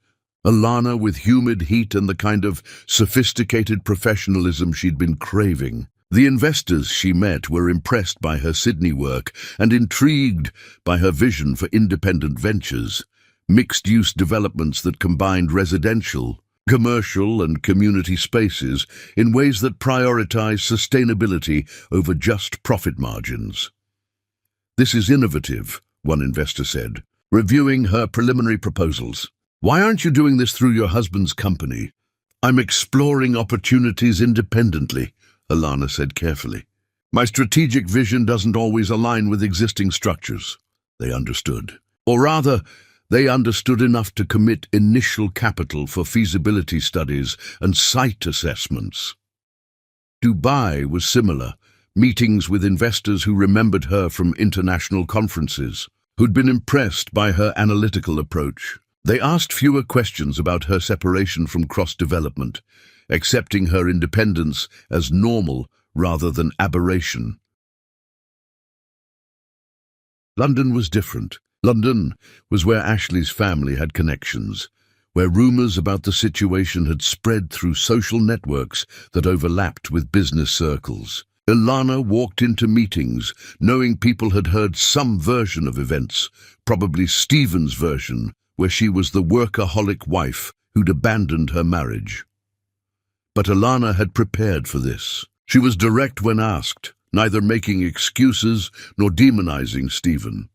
Alana with humid heat and the kind of sophisticated professionalism she'd been craving. The investors she met were impressed by her Sydney work and intrigued by her vision for independent ventures, mixed-use developments that combined residential, commercial and community spaces in ways that prioritize sustainability over just profit margins. "This is innovative," one investor said, reviewing her preliminary proposals. "Why aren't you doing this through your husband's company?" "I'm exploring opportunities independently," Alana said carefully. My strategic vision doesn't always align with existing structures. They understood. Or rather, they understood enough to commit initial capital for feasibility studies and site assessments. Dubai was similar, meetings with investors who remembered her from international conferences, who'd been impressed by her analytical approach. They asked fewer questions about her separation from cross-development, accepting her independence as normal rather than aberration. London was different. London was where Ashley's family had connections, where rumors about the situation had spread through social networks that overlapped with business circles. Alana walked into meetings, knowing people had heard some version of events, probably Stephen's version, where she was the workaholic wife who'd abandoned her marriage. But Alana had prepared for this. She was direct when asked, neither making excuses nor demonizing Stephen.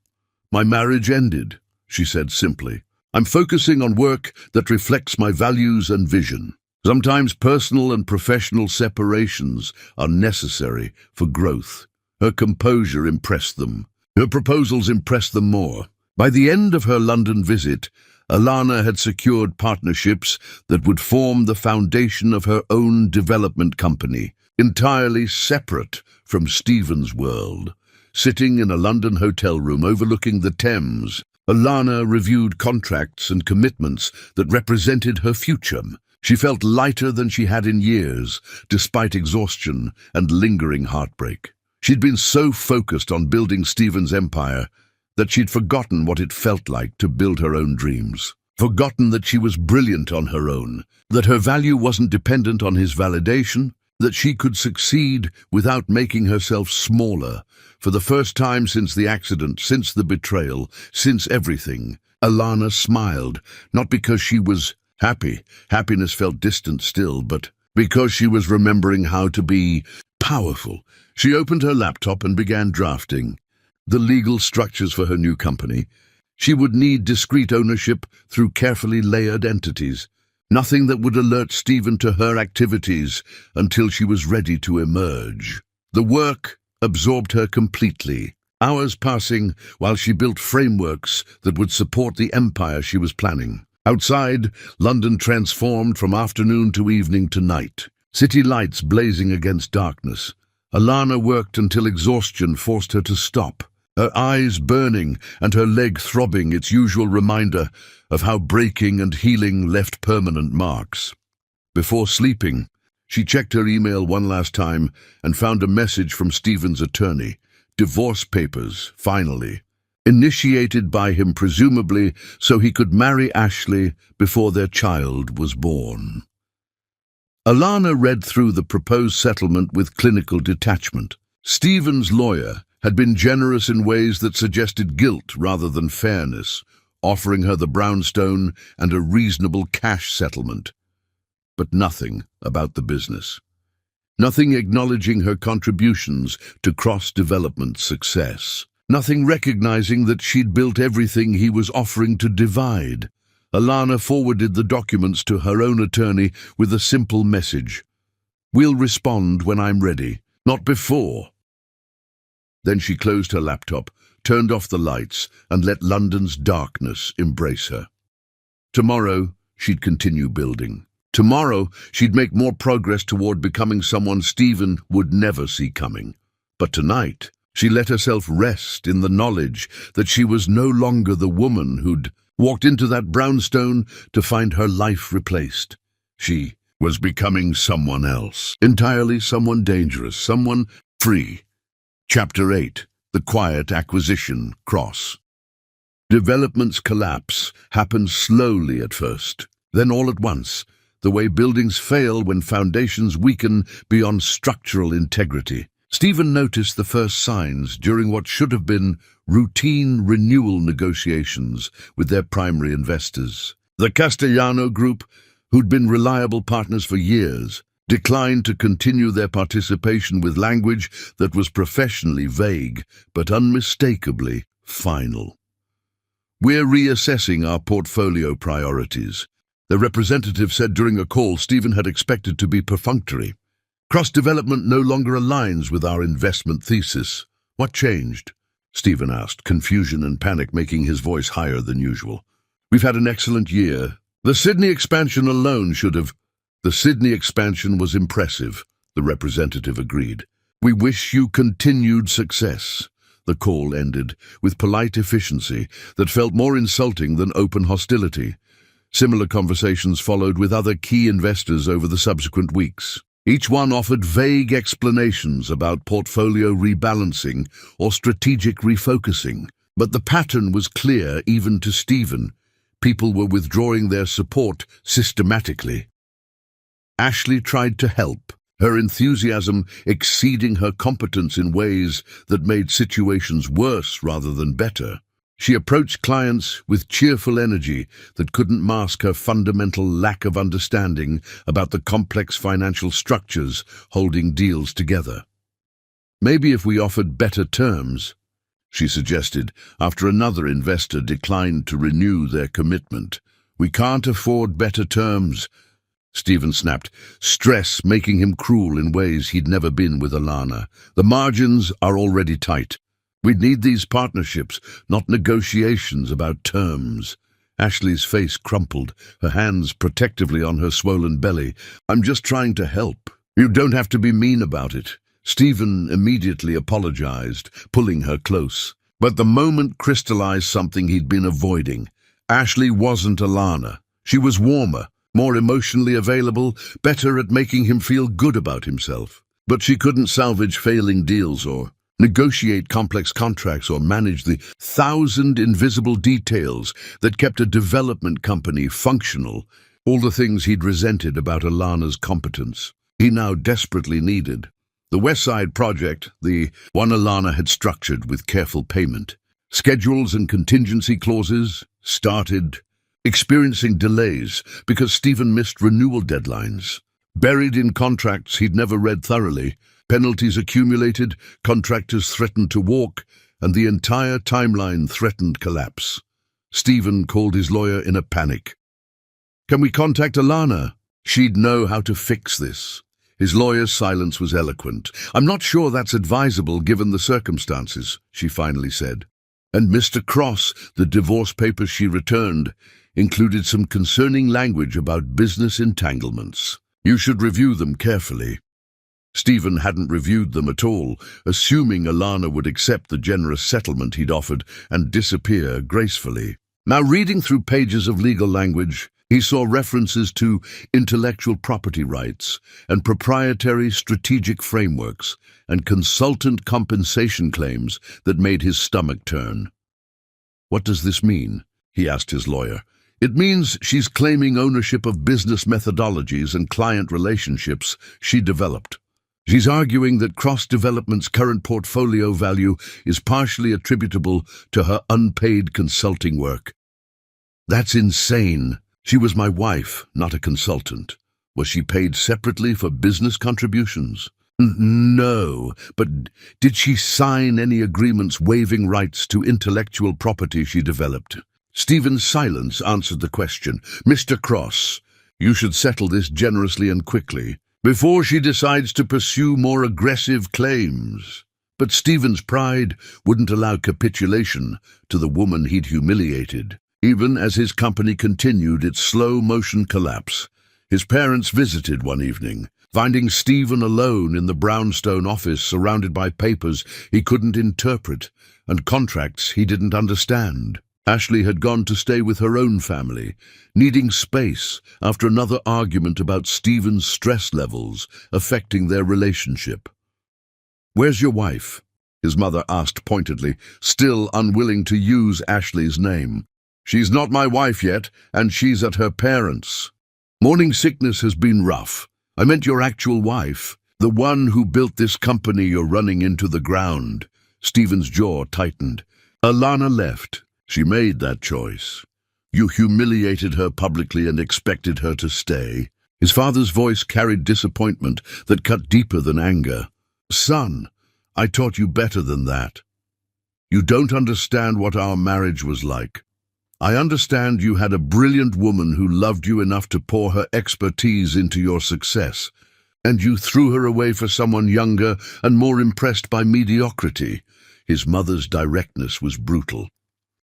My marriage ended, she said simply. I'm focusing on work that reflects my values and vision. Sometimes personal and professional separations are necessary for growth. Her composure impressed them. Her proposals impressed them more. By the end of her London visit, Alana had secured partnerships that would form the foundation of her own development company, entirely separate from Stephen's world. Sitting in a London hotel room overlooking the Thames, Alana reviewed contracts and commitments that represented her future. She felt lighter than she had in years, despite exhaustion and lingering heartbreak. She'd been so focused on building Stephen's empire that she'd forgotten what it felt like to build her own dreams. Forgotten that she was brilliant on her own, that her value wasn't dependent on his validation, that she could succeed without making herself smaller. For the first time since the accident, since the betrayal, since everything, Alana smiled, not because she was happy. Happiness felt distant still, but because she was remembering how to be powerful. She opened her laptop and began drafting the legal structures for her new company. She would need discrete ownership through carefully layered entities. Nothing that would alert Stephen to her activities until she was ready to emerge. The work absorbed her completely, hours passing while she built frameworks that would support the empire she was planning. Outside, London transformed from afternoon to evening to night, city lights blazing against darkness. Alana worked until exhaustion forced her to stop, her eyes burning and her leg throbbing, its usual reminder of how breaking and healing left permanent marks. Before sleeping, she checked her email one last time and found a message from Stephen's attorney. Divorce papers, finally. Initiated by him presumably so he could marry Ashley before their child was born. Alana read through the proposed settlement with clinical detachment. Stephen's lawyer had been generous in ways that suggested guilt rather than fairness, offering her the brownstone and a reasonable cash settlement. But nothing about the business. Nothing acknowledging her contributions to cross-development success. Nothing recognizing that she'd built everything he was offering to divide. Alana forwarded the documents to her own attorney with a simple message. We'll respond when I'm ready, not before. Then she closed her laptop, turned off the lights, and let London's darkness embrace her. Tomorrow, she'd continue building. Tomorrow, she'd make more progress toward becoming someone Stephen would never see coming. But tonight, she let herself rest in the knowledge that she was no longer the woman who'd walked into that brownstone to find her life replaced. She was becoming someone else, entirely someone dangerous, someone free. Chapter 8. The Quiet Acquisition Cross. Development's collapse happened slowly at first, then all at once, the way buildings fail when foundations weaken beyond structural integrity. Stephen noticed the first signs during what should have been routine renewal negotiations with their primary investors. The Castellano Group, who'd been reliable partners for years, declined to continue their participation with language that was professionally vague but unmistakably final. We're reassessing our portfolio priorities. The representative said during a call Stephen had expected to be perfunctory. Cross-development no longer aligns with our investment thesis. What changed? Stephen asked, confusion and panic making his voice higher than usual. We've had an excellent year. The Sydney expansion alone should have... The Sydney expansion was impressive, the representative agreed. We wish you continued success. The call ended with polite efficiency that felt more insulting than open hostility. Similar conversations followed with other key investors over the subsequent weeks. Each one offered vague explanations about portfolio rebalancing or strategic refocusing. But the pattern was clear even to Stephen. People were withdrawing their support systematically. Ashley tried to help, her enthusiasm exceeding her competence in ways that made situations worse rather than better. She approached clients with cheerful energy that couldn't mask her fundamental lack of understanding about the complex financial structures holding deals together. Maybe if we offered better terms, she suggested, after another investor declined to renew their commitment. We can't afford better terms, Stephen snapped, stress making him cruel in ways he'd never been with Alana. The margins are already tight. We'd need these partnerships, not negotiations about terms. Ashley's face crumpled, her hands protectively on her swollen belly. I'm just trying to help. You don't have to be mean about it. Stephen immediately apologized, pulling her close. But the moment crystallized something he'd been avoiding. Ashley wasn't Alana. She was warmer, more emotionally available, better at making him feel good about himself. But she couldn't salvage failing deals or negotiate complex contracts or manage the 1,000 invisible details that kept a development company functional, all the things he'd resented about Alana's competence. He now desperately needed. The West Side project, the one Alana had structured with careful payment, schedules and contingency clauses, started experiencing delays because Stephen missed renewal deadlines. Buried in contracts he'd never read thoroughly, penalties accumulated, contractors threatened to walk, and the entire timeline threatened collapse. Stephen called his lawyer in a panic. Can we contact Alana? She'd know how to fix this. His lawyer's silence was eloquent. I'm not sure that's advisable given the circumstances, she finally said. And Mr. Cross, the divorce papers she returned, included some concerning language about business entanglements. You should review them carefully. Stephen hadn't reviewed them at all, assuming Alana would accept the generous settlement he'd offered and disappear gracefully. Now, reading through pages of legal language, he saw references to intellectual property rights and proprietary strategic frameworks and consultant compensation claims that made his stomach turn. What does this mean? He asked his lawyer. It means she's claiming ownership of business methodologies and client relationships she developed. She's arguing that Cross Development's current portfolio value is partially attributable to her unpaid consulting work. That's insane. She was my wife, not a consultant. Was she paid separately for business contributions? No, but did she sign any agreements waiving rights to intellectual property she developed? Stephen's silence answered the question. Mr. Cross, you should settle this generously and quickly, before she decides to pursue more aggressive claims. But Stephen's pride wouldn't allow capitulation to the woman he'd humiliated. Even as his company continued its slow-motion collapse, his parents visited one evening, finding Stephen alone in the brownstone office surrounded by papers he couldn't interpret and contracts he didn't understand. Ashley had gone to stay with her own family, needing space after another argument about Stephen's stress levels affecting their relationship. "Where's your wife?" his mother asked pointedly, still unwilling to use Ashley's name. "She's not my wife yet, and she's at her parents'. Morning sickness has been rough. I meant your actual wife, the one who built this company you're running into the ground." Stephen's jaw tightened. Alana left. She made that choice. You humiliated her publicly and expected her to stay. His father's voice carried disappointment that cut deeper than anger. "Son, I taught you better than that. You don't understand what our marriage was like. I understand you had a brilliant woman who loved you enough to pour her expertise into your success. And you threw her away for someone younger and more impressed by mediocrity. His mother's directness was brutal.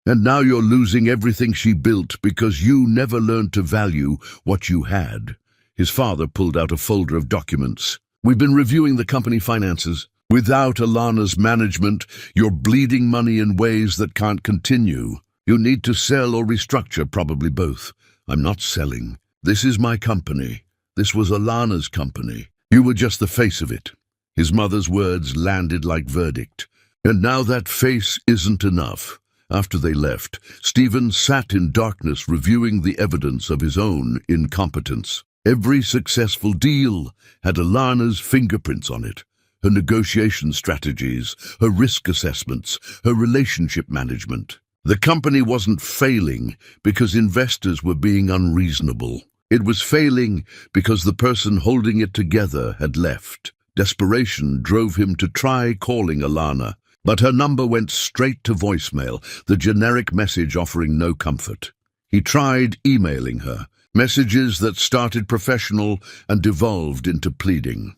And now you're losing everything she built because you never learned to value what you had. His father pulled out a folder of documents. We've been reviewing the company finances. Without Alana's management, you're bleeding money in ways that can't continue. You need to sell or restructure, probably both. I'm not selling. This is my company. This was Alana's company. You were just the face of it. His mother's words landed like verdict. And now that face isn't enough. After they left, Stephen sat in darkness reviewing the evidence of his own incompetence. Every successful deal had Alana's fingerprints on it. Her negotiation strategies, her risk assessments, her relationship management. The company wasn't failing because investors were being unreasonable. It was failing because the person holding it together had left. Desperation drove him to try calling Alana, but her number went straight to voicemail, the generic message offering no comfort. He tried emailing her, messages that started professional and devolved into pleading.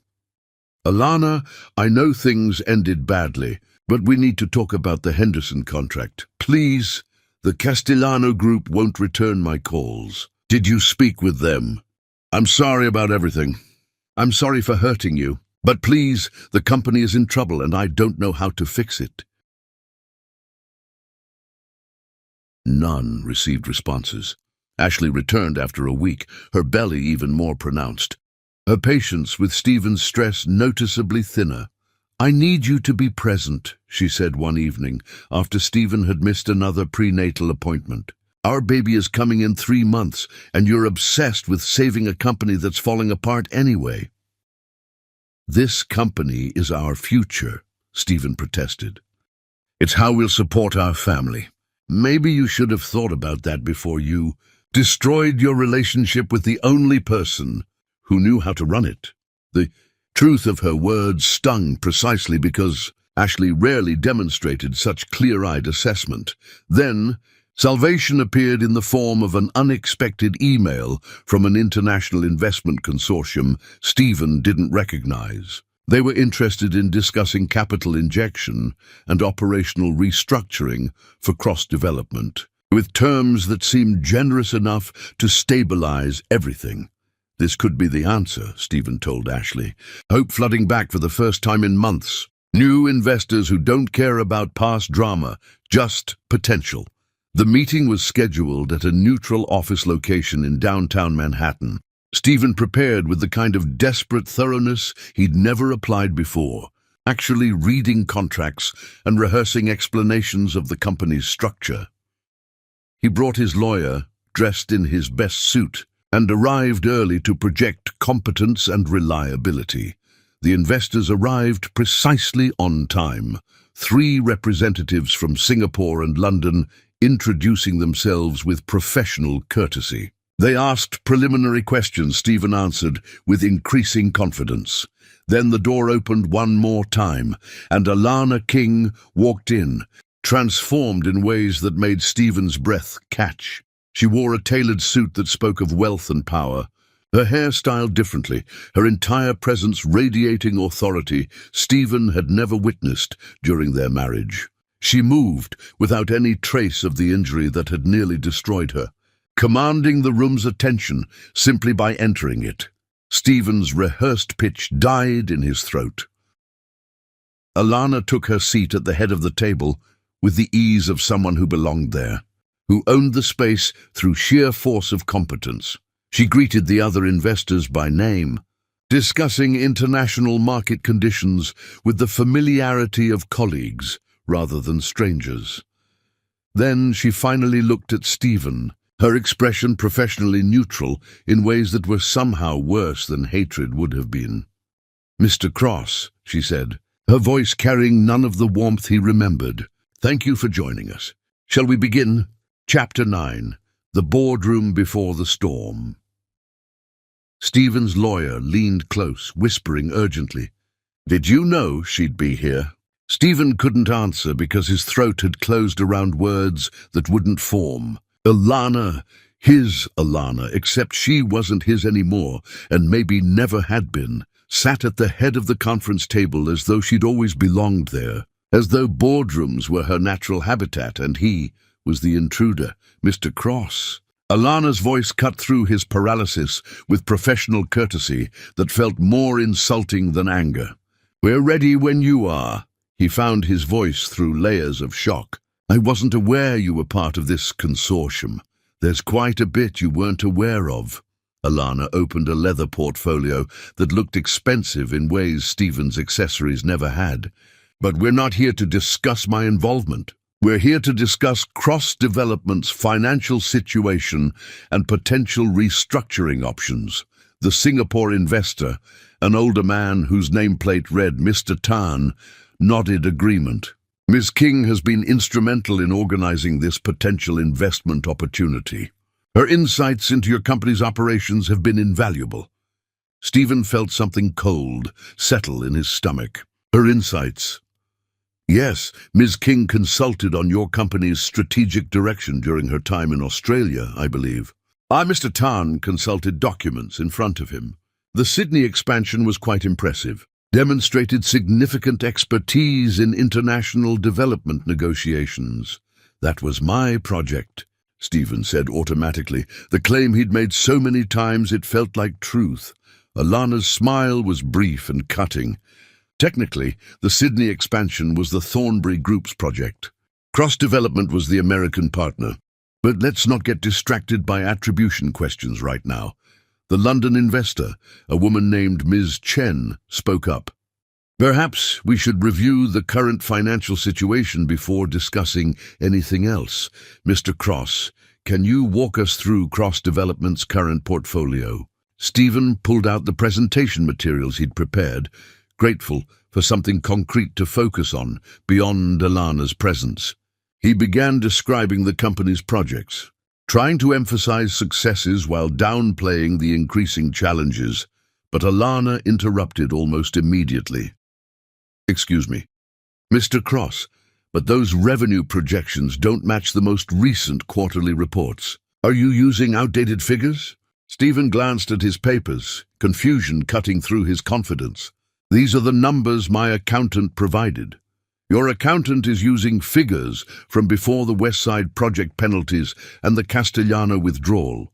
Alana, I know things ended badly, but we need to talk about the Henderson contract. Please, the Castellano group won't return my calls. Did you speak with them? I'm sorry about everything. I'm sorry for hurting you. But please, the company is in trouble and I don't know how to fix it. None received responses. Ashley returned after a week, her belly even more pronounced. Her patience with Stephen's stress noticeably thinner. I need you to be present, she said one evening, after Stephen had missed another prenatal appointment. Our baby is coming in 3 months, and you're obsessed with saving a company that's falling apart anyway. This company is our future, Stephen protested. It's how we'll support our family. Maybe you should have thought about that before you destroyed your relationship with the only person who knew how to run it. The truth of her words stung precisely because Ashley rarely demonstrated such clear-eyed assessment. Then, salvation appeared in the form of an unexpected email from an international investment consortium Stephen didn't recognize. They were interested in discussing capital injection and operational restructuring for cross-development, with terms that seemed generous enough to stabilize everything. This could be the answer, Stephen told Ashley. Hope flooding back for the first time in months. New investors who don't care about past drama, just potential. The meeting was scheduled at a neutral office location in downtown Manhattan. Stephen prepared with the kind of desperate thoroughness he'd never applied before, actually reading contracts and rehearsing explanations of the company's structure. He brought his lawyer, dressed in his best suit, and arrived early to project competence and reliability. The investors arrived precisely on time. 3 representatives from Singapore and London introducing themselves with professional courtesy. They asked preliminary questions Stephen answered with increasing confidence. Then the door opened one more time, and Alana King walked in, transformed in ways that made Stephen's breath catch. She wore a tailored suit that spoke of wealth and power, her hair styled differently, her entire presence radiating authority Stephen had never witnessed during their marriage. She moved without any trace of the injury that had nearly destroyed her, commanding the room's attention simply by entering it. Stephen's rehearsed pitch died in his throat. Alana took her seat at the head of the table with the ease of someone who belonged there, who owned the space through sheer force of competence. She greeted the other investors by name, discussing international market conditions with the familiarity of colleagues rather than strangers. Then she finally looked at Stephen, her expression professionally neutral in ways that were somehow worse than hatred would have been. "Mr. Cross," she said, her voice carrying none of the warmth he remembered. "Thank you for joining us. Shall we begin?" Chapter 9. The Boardroom Before the Storm. Stephen's lawyer leaned close, whispering urgently, "Did you know she'd be here?" Stephen couldn't answer because his throat had closed around words that wouldn't form. Alana, his Alana, except she wasn't his anymore, and maybe never had been. sat at the head of the conference table as though she'd always belonged there, as though boardrooms were her natural habitat and he was the intruder, Mr. Cross. Alana's voice cut through his paralysis with professional courtesy that felt more insulting than anger. "We're ready when you are." He found his voice through layers of shock. "I wasn't aware you were part of this consortium. There's quite a bit you weren't aware of." Alana opened a leather portfolio that looked expensive in ways Stephen's accessories never had. "But we're not here to discuss my involvement. We're here to discuss Cross Development's financial situation and potential restructuring options." The Singapore investor, an older man whose nameplate read Mr. Tan, nodded agreement. "Ms. King has been instrumental in organizing this potential investment opportunity. Her insights into your company's operations have been invaluable." Stephen felt something cold settle in his stomach. "Her insights?" "Yes, Ms. King consulted on your company's strategic direction during her time in Australia, I believe." Mr. Tan consulted documents in front of him. The Sydney expansion was quite impressive, demonstrated significant expertise in international development negotiations. "That was my project," Stephen said automatically, the claim he'd made so many times it felt like truth. Alana's smile was brief and cutting. Technically, the Sydney expansion was the Thornbury Group's project. Cross Development was the American partner. But let's not get distracted by attribution questions right now. The London investor, a woman named Ms. Chen, spoke up. "Perhaps we should review the current financial situation before discussing anything else. Mr. Cross, can you walk us through Cross Development's current portfolio?" Stephen pulled out the presentation materials he'd prepared, grateful for something concrete to focus on beyond Alana's presence. He began describing the company's projects, trying to emphasize successes while downplaying the increasing challenges, but Alana interrupted almost immediately. "Excuse me, Mr. Cross, but those revenue projections don't match the most recent quarterly reports. Are you using outdated figures?" Stephen glanced at his papers, confusion cutting through his confidence. "These are the numbers my accountant provided. Your accountant is using figures from before the West Side project penalties and the Castellano withdrawal."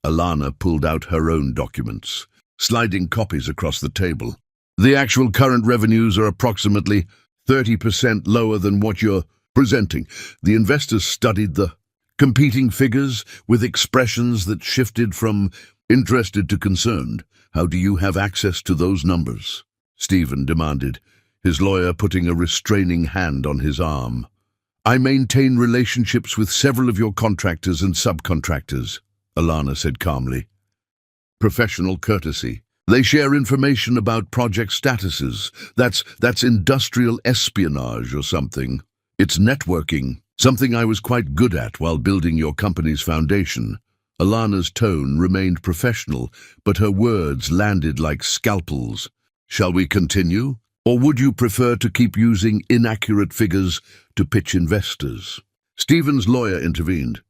Alana pulled out her own documents, sliding copies across the table. "The actual current revenues are approximately 30% lower than what you're presenting." The investors studied the competing figures with expressions that shifted from interested to concerned. "How do you have access to those numbers?" Stephen demanded, his lawyer putting a restraining hand on his arm. "I maintain relationships with several of your contractors and subcontractors," Alana said calmly. "Professional courtesy. They share information about project statuses. That's industrial espionage or something. It's networking, something I was quite good at while building your company's foundation." Alana's tone remained professional, but her words landed like scalpels. "Shall we continue? Or would you prefer to keep using inaccurate figures to pitch investors?" Stephen's lawyer intervened.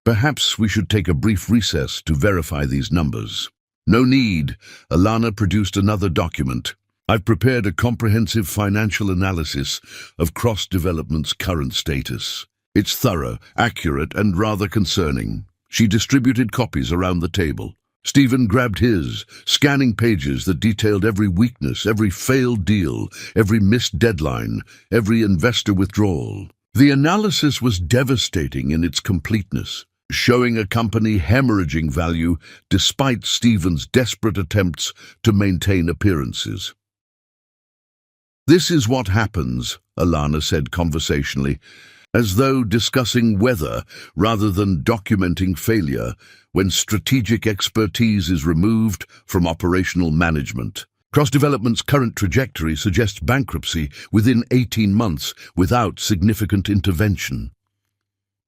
"Perhaps we should take a brief recess to verify these numbers." "No need." Alana produced another document. "I've prepared a comprehensive financial analysis of Cross Development's current status. It's thorough, accurate, and rather concerning." She distributed copies around the table. Stephen grabbed his, scanning pages that detailed every weakness, every failed deal, every missed deadline, every investor withdrawal. The analysis was devastating in its completeness, showing a company hemorrhaging value despite Stephen's desperate attempts to maintain appearances. "This is what happens," Alana said conversationally, as though discussing weather rather than documenting failure, when strategic expertise is removed from operational management. Cross Development's current trajectory suggests bankruptcy within 18 months without significant intervention.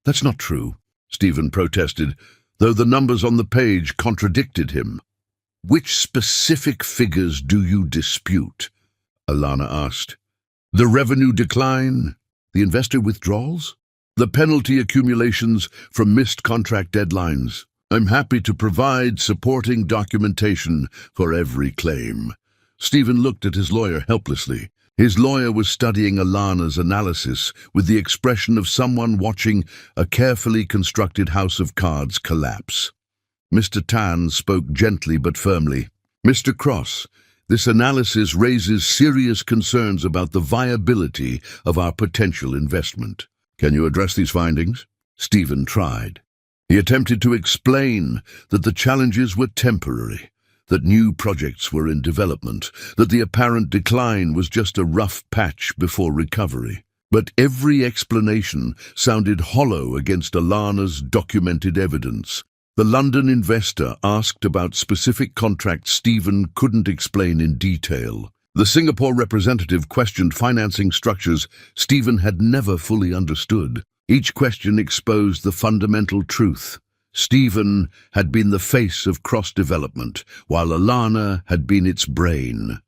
"That's not true," Stephen protested, though the numbers on the page contradicted him. "Which specific figures do you dispute?" Alana asked. "The revenue decline? The investor withdrawals? The penalty accumulations from missed contract deadlines?" I'm happy to provide supporting documentation for every claim. Stephen looked at his lawyer helplessly. His lawyer was studying Alana's analysis with the expression of someone watching a carefully constructed house of cards collapse. Mr. Tan spoke gently but firmly. Mr. Cross, this analysis raises serious concerns about the viability of our potential investment. Can you address these findings? Stephen tried. He attempted to explain that the challenges were temporary, that new projects were in development, that the apparent decline was just a rough patch before recovery. But every explanation sounded hollow against Alana's documented evidence. The London investor asked about specific contracts Stephen couldn't explain in detail. The Singapore representative questioned financing structures Stephen had never fully understood. Each question exposed the fundamental truth. Stephen had been the face of cross-development, while Alana had been its brain.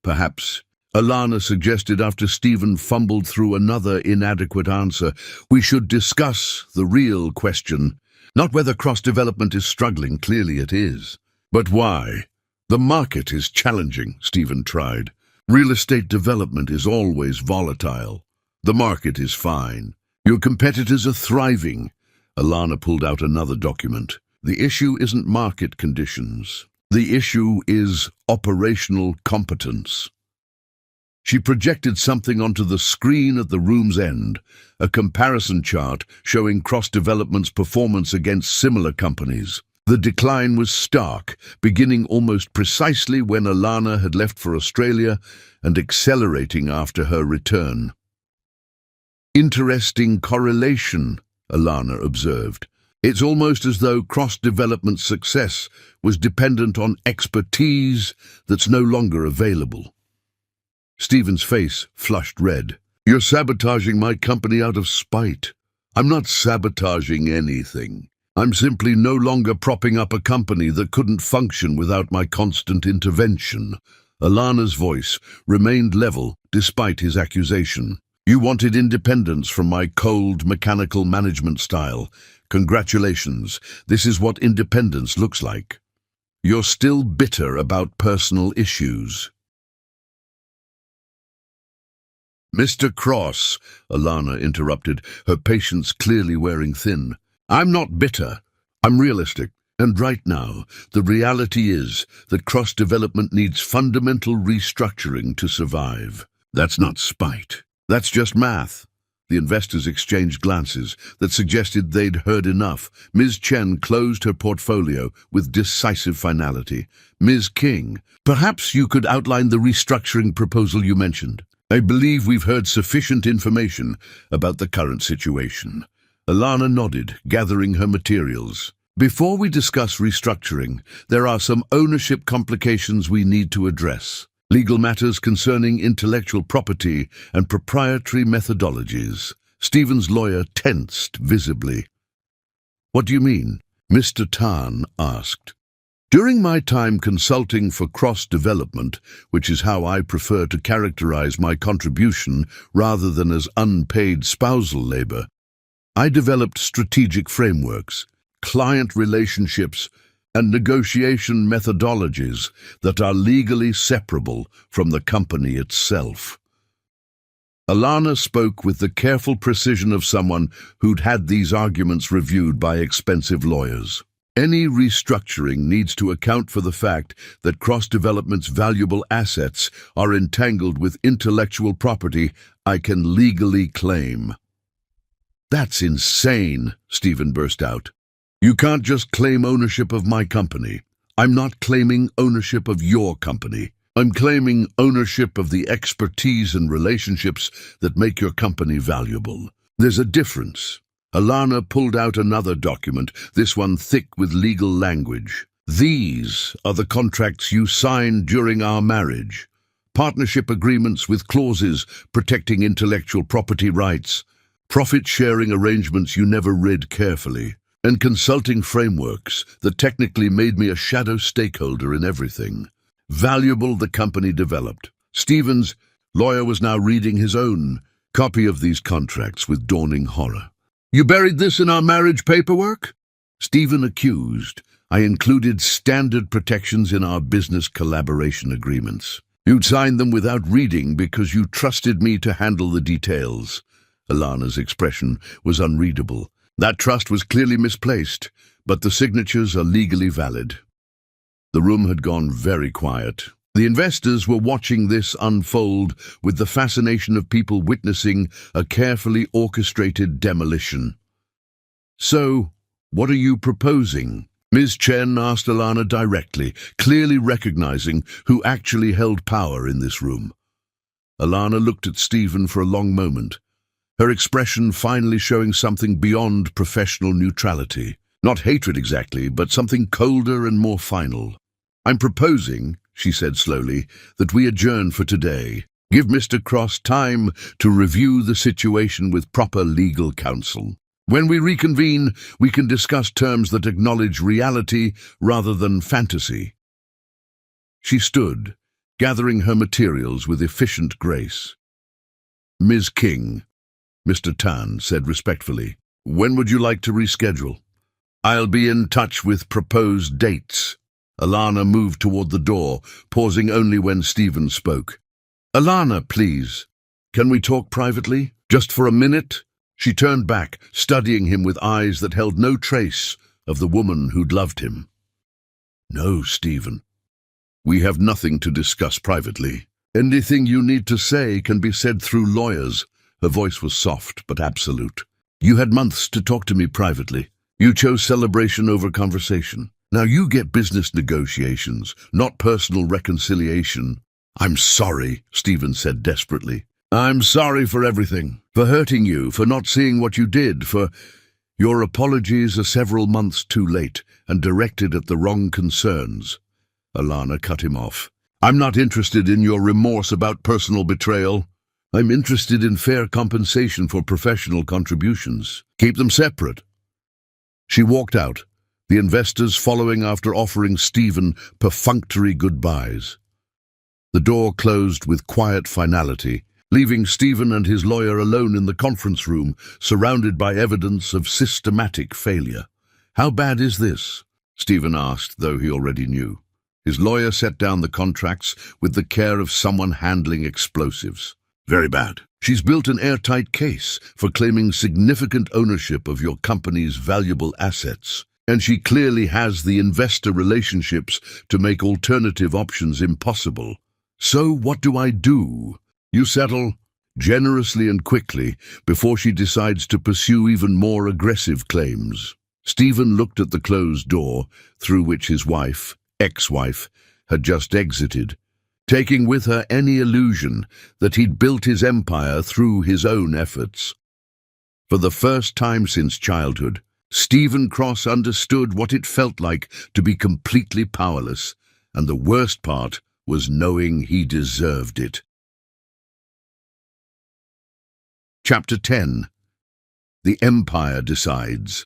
Perhaps, Alana suggested after Stephen fumbled through another inadequate answer, we should discuss the real question. Not whether cross-development is struggling, clearly it is. But why? The market is challenging, Stephen tried. Real estate development is always volatile. The market is fine. Your competitors are thriving. Alana pulled out another document. The issue isn't market conditions. The issue is operational competence. She projected something onto the screen at the room's end, a comparison chart showing cross-development's performance against similar companies. The decline was stark, beginning almost precisely when Alana had left for Australia and accelerating after her return. Interesting correlation, Alana observed. It's almost as though cross-development success was dependent on expertise that's no longer available. Stephen's face flushed red. You're sabotaging my company out of spite. I'm not sabotaging anything. I'm simply no longer propping up a company that couldn't function without my constant intervention. Alana's voice remained level despite his accusation. You wanted independence from my cold, mechanical management style. Congratulations, this is what independence looks like. You're still bitter about personal issues. Mr. Cross, Alana interrupted, her patience clearly wearing thin. I'm not bitter. I'm realistic. And right now, the reality is that cross-development needs fundamental restructuring to survive. That's not spite. That's just math. The investors exchanged glances that suggested they'd heard enough. Ms. Chen closed her portfolio with decisive finality. Ms. King, perhaps you could outline the restructuring proposal you mentioned. I believe we've heard sufficient information about the current situation. Alana nodded, gathering her materials. Before we discuss restructuring, there are some ownership complications we need to address. Legal matters concerning intellectual property and proprietary methodologies. Stephen's lawyer tensed visibly. What do you mean? Mr. Tan asked. During my time consulting for cross-development, which is how I prefer to characterize my contribution rather than as unpaid spousal labor, I developed strategic frameworks, client relationships, and negotiation methodologies that are legally separable from the company itself. Alana spoke with the careful precision of someone who'd had these arguments reviewed by expensive lawyers. Any restructuring needs to account for the fact that cross-development's valuable assets are entangled with intellectual property I can legally claim. That's insane, Stephen burst out. You can't just claim ownership of my company. I'm not claiming ownership of your company. I'm claiming ownership of the expertise and relationships that make your company valuable. There's a difference. Alana pulled out another document, this one thick with legal language. These are the contracts you signed during our marriage. Partnership agreements with clauses protecting intellectual property rights, profit-sharing arrangements you never read carefully, and consulting frameworks that technically made me a shadow stakeholder in everything. Valuable the company developed. Stephen's lawyer was now reading his own copy of these contracts with dawning horror. You buried this in our marriage paperwork? Stephen accused. I included standard protections in our business collaboration agreements. You'd signed them without reading because you trusted me to handle the details. Alana's expression was unreadable. That trust was clearly misplaced, but the signatures are legally valid. The room had gone very quiet. The investors were watching this unfold with the fascination of people witnessing a carefully orchestrated demolition. So, what are you proposing? Ms. Chen asked Alana directly, clearly recognizing who actually held power in this room. Alana looked at Stephen for a long moment, her expression finally showing something beyond professional neutrality. Not hatred exactly, but something colder and more final. I'm proposing, she said slowly, that we adjourn for today. Give Mr. Cross time to review the situation with proper legal counsel. When we reconvene, we can discuss terms that acknowledge reality rather than fantasy. She stood, gathering her materials with efficient grace. Ms. King, Mr. Tan said respectfully, when would you like to reschedule? I'll be in touch with proposed dates. Alana moved toward the door, pausing only when Stephen spoke. Alana, please. Can we talk privately? Just for a minute? She turned back, studying him with eyes that held no trace of the woman who'd loved him. No, Stephen. We have nothing to discuss privately. Anything you need to say can be said through lawyers. Her voice was soft but absolute. You had months to talk to me privately. You chose celebration over conversation. Now you get business negotiations, not personal reconciliation. I'm sorry, Stephen said desperately. I'm sorry for everything, for hurting you, for not seeing what you did, for your apologies are several months too late and directed at the wrong concerns. Alana cut him off. I'm not interested in your remorse about personal betrayal. I'm interested in fair compensation for professional contributions. Keep them separate. She walked out, the investors following after offering Stephen perfunctory goodbyes. The door closed with quiet finality, leaving Stephen and his lawyer alone in the conference room, surrounded by evidence of systematic failure. How bad is this? Stephen asked, though he already knew. His lawyer set down the contracts with the care of someone handling explosives. Very bad. She's built an airtight case for claiming significant ownership of your company's valuable assets, and she clearly has the investor relationships to make alternative options impossible. So what do I do? You settle generously and quickly before she decides to pursue even more aggressive claims. Stephen looked at the closed door through which his wife, ex-wife, had just exited, taking with her any illusion that he'd built his empire through his own efforts. For the first time since childhood, Stephen Cross understood what it felt like to be completely powerless, and the worst part was knowing he deserved it. Chapter 10. The Empire Decides.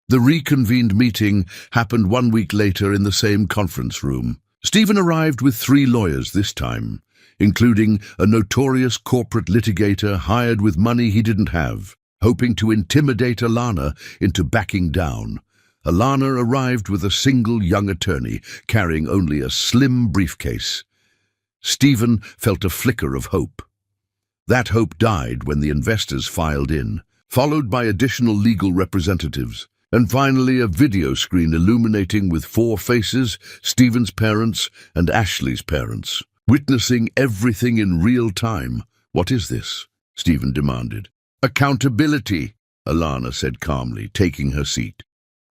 The reconvened meeting happened 1 week later in the same conference room. Stephen arrived with 3 lawyers this time, including a notorious corporate litigator hired with money he didn't have, hoping to intimidate Alana into backing down. Alana arrived with a single young attorney, carrying only a slim briefcase. Stephen felt a flicker of hope. That hope died when the investors filed in, followed by additional legal representatives, and finally a video screen illuminating with 4 faces, Stephen's parents and Ashley's parents, witnessing everything in real time. What is this? Stephen demanded. Accountability, Alana said calmly, taking her seat.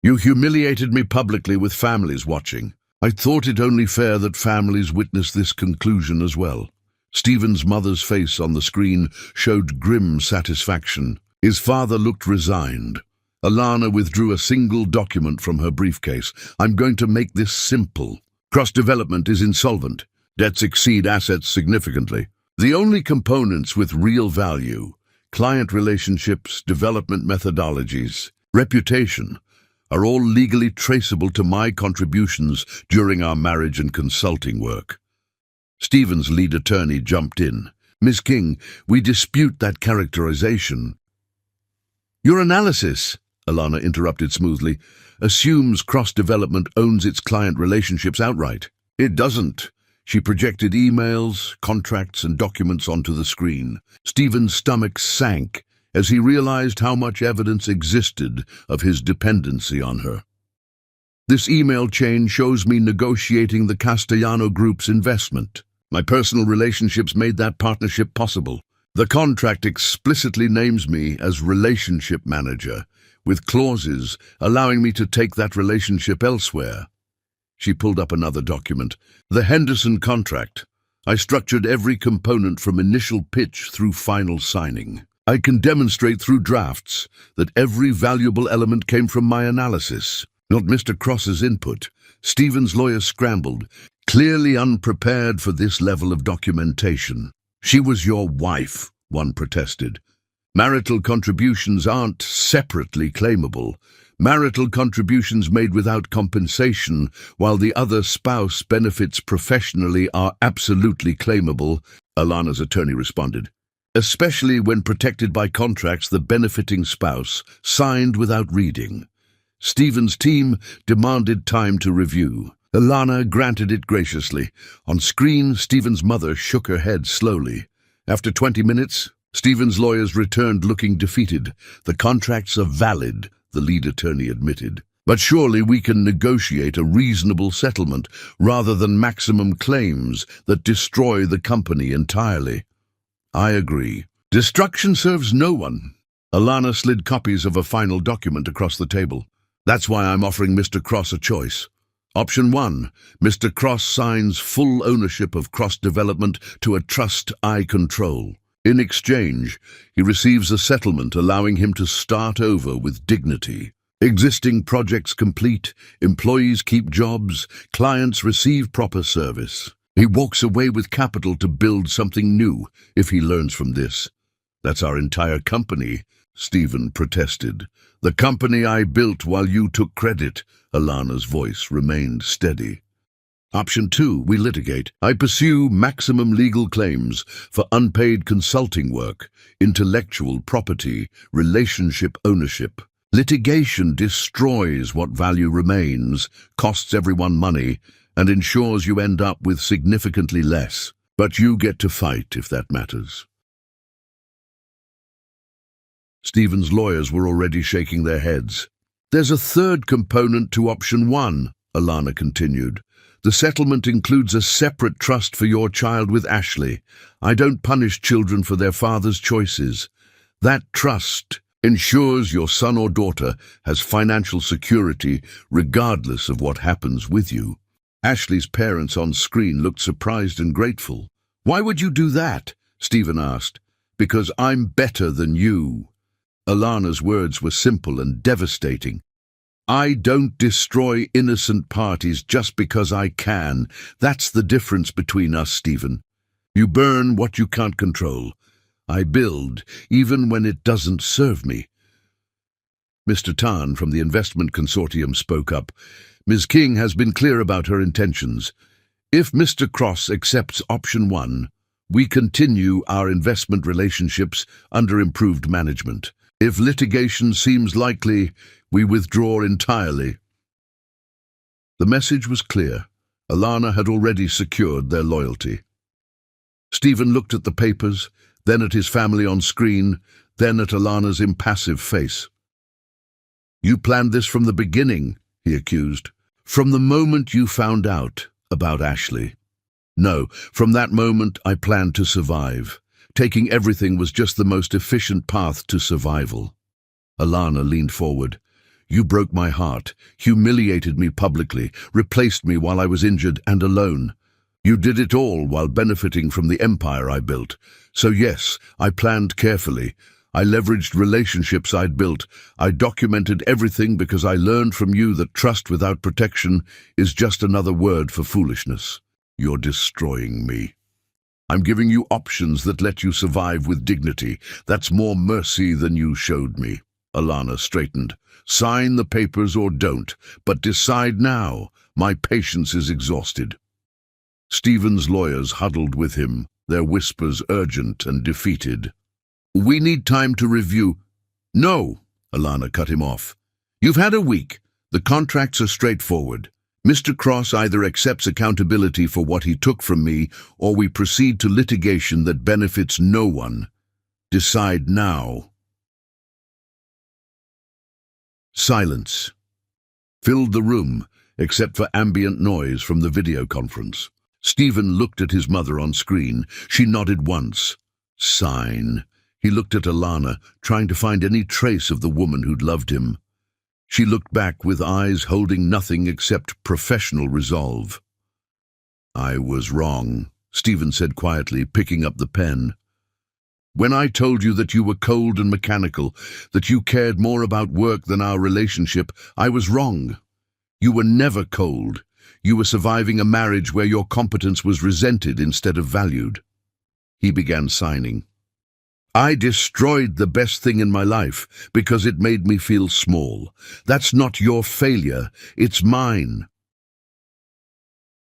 You humiliated me publicly with families watching. I thought it only fair that families witness this conclusion as well. Stephen's mother's face on the screen showed grim satisfaction. His father looked resigned. Alana withdrew a single document from her briefcase. I'm going to make this simple. Cross Development is insolvent. Debts exceed assets significantly. The only components with real value, client relationships, development methodologies, reputation, are all legally traceable to my contributions during our marriage and consulting work. Stephen's lead attorney jumped in. Ms. King, we dispute that characterization. Your analysis, Alana interrupted smoothly, assumes cross-development owns its client relationships outright. It doesn't. She projected emails, contracts, and documents onto the screen. Stephen's stomach sank as he realized how much evidence existed of his dependency on her. This email chain shows me negotiating the Castellano Group's investment. My personal relationships made that partnership possible. The contract explicitly names me as relationship manager, with clauses allowing me to take that relationship elsewhere. She pulled up another document. The Henderson contract. I structured every component from initial pitch through final signing. I can demonstrate through drafts that every valuable element came from my analysis, not Mr. Cross's input. Stephen's lawyer scrambled, clearly unprepared for this level of documentation. She was your wife, one protested. Marital contributions aren't separately claimable. Marital contributions made without compensation, while the other spouse benefits professionally, are absolutely claimable, Alana's attorney responded. Especially when protected by contracts the benefiting spouse signed without reading. Stephen's team demanded time to review. Alana granted it graciously. On screen, Stephen's mother shook her head slowly. After 20 minutes, Stephen's lawyers returned looking defeated. The contracts are valid, the lead attorney admitted. But surely we can negotiate a reasonable settlement rather than maximum claims that destroy the company entirely. I agree. Destruction serves no one. Alana slid copies of a final document across the table. That's why I'm offering Mr. Cross a choice. Option 1, Mr. Cross signs full ownership of cross-development to a trust I control. In exchange, he receives a settlement allowing him to start over with dignity. Existing projects complete, employees keep jobs, clients receive proper service. He walks away with capital to build something new if he learns from this. That's our entire company, Stephen protested. The company I built while you took credit, Alana's voice remained steady. Option 2, we litigate. I pursue maximum legal claims for unpaid consulting work, intellectual property, relationship ownership. Litigation destroys what value remains, costs everyone money, and ensures you end up with significantly less. But you get to fight if that matters. Stephen's lawyers were already shaking their heads. There's a third component to option 1, Alana continued. The settlement includes a separate trust for your child with Ashley. I don't punish children for their father's choices. That trust ensures your son or daughter has financial security regardless of what happens with you. Ashley's parents on screen looked surprised and grateful. Why would you do that? Stephen asked. Because I'm better than you. Alana's words were simple and devastating. I don't destroy innocent parties just because I can. That's the difference between us, Stephen. You burn what you can't control. I build, even when it doesn't serve me. Mr. Tan from the investment consortium spoke up. Ms. King has been clear about her intentions. If Mr. Cross accepts option 1, we continue our investment relationships under improved management. If litigation seems likely, we withdraw entirely. The message was clear. Alana had already secured their loyalty. Stephen looked at the papers, then at his family on screen, then at Alana's impassive face. You planned this from the beginning, he accused. From the moment you found out about Ashley. No, from that moment I planned to survive. Taking everything was just the most efficient path to survival. Alana leaned forward. You broke my heart, humiliated me publicly, replaced me while I was injured and alone. You did it all while benefiting from the empire I built. So yes, I planned carefully. I leveraged relationships I'd built. I documented everything because I learned from you that trust without protection is just another word for foolishness. You're destroying me. I'm giving you options that let you survive with dignity. That's more mercy than you showed me. Alana straightened. Sign the papers or don't, but decide now. My patience is exhausted. Stephen's lawyers huddled with him, their whispers urgent and defeated. We need time to review. No, Alana cut him off. You've had a week. The contracts are straightforward. Mr. Cross either accepts accountability for what he took from me, or we proceed to litigation that benefits no one. Decide now." Silence filled the room, except for ambient noise from the video conference. Stephen looked at his mother on screen. She nodded once. Sign. He looked at Alana, trying to find any trace of the woman who'd loved him. She looked back with eyes holding nothing except professional resolve. "I was wrong," Stephen said quietly, picking up the pen. "When I told you that you were cold and mechanical, that you cared more about work than our relationship, I was wrong. You were never cold. You were surviving a marriage where your competence was resented instead of valued." He began signing. "I destroyed the best thing in my life because it made me feel small. That's not your failure, it's mine."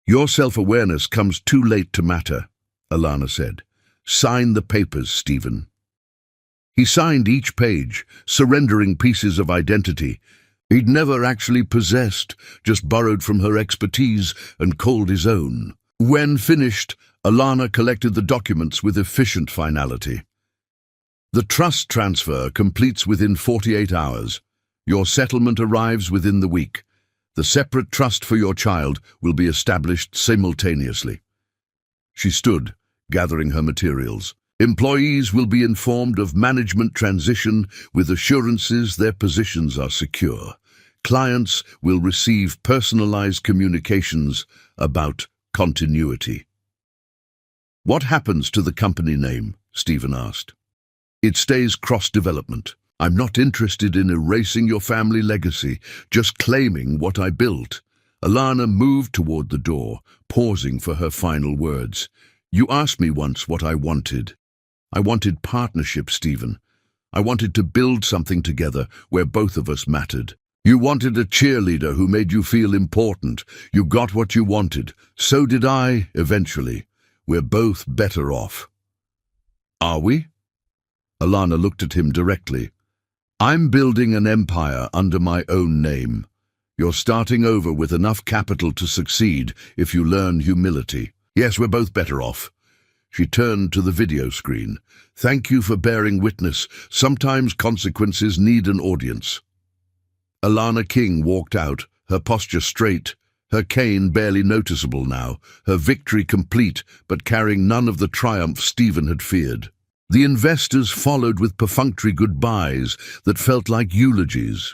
"Your self-awareness comes too late to matter," Alana said. "Sign the papers, Stephen." He signed each page, surrendering pieces of identity he'd never actually possessed, just borrowed from her expertise and called his own. When finished, Alana collected the documents with efficient finality. "The trust transfer completes within 48 hours. Your settlement arrives within the week. The separate trust for your child will be established simultaneously." She stood, gathering her materials. "Employees will be informed of management transition with assurances their positions are secure. Clients will receive personalized communications about continuity." "What happens to the company name?" Stephen asked. "It stays cross-development. I'm not interested in erasing your family legacy, just claiming what I built." Alana moved toward the door, pausing for her final words. "You asked me once what I wanted. I wanted partnership, Stephen. I wanted to build something together where both of us mattered. You wanted a cheerleader who made you feel important. You got what you wanted. So did I, eventually. We're both better off." "Are we?" Alana looked at him directly. "I'm building an empire under my own name. You're starting over with enough capital to succeed if you learn humility. Yes, we're both better off." She turned to the video screen. "Thank you for bearing witness. Sometimes consequences need an audience." Alana King walked out, her posture straight, her cane barely noticeable now, her victory complete but carrying none of the triumph Stephen had feared. The investors followed with perfunctory goodbyes that felt like eulogies.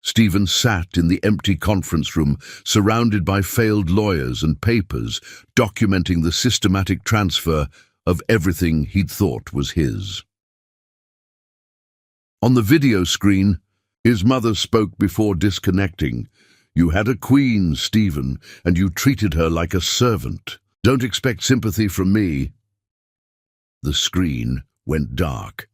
Stephen sat in the empty conference room, surrounded by failed lawyers and papers, documenting the systematic transfer of everything he'd thought was his. On the video screen, his mother spoke before disconnecting. "You had a queen, Stephen, and you treated her like a servant. Don't expect sympathy from me." The screen went dark.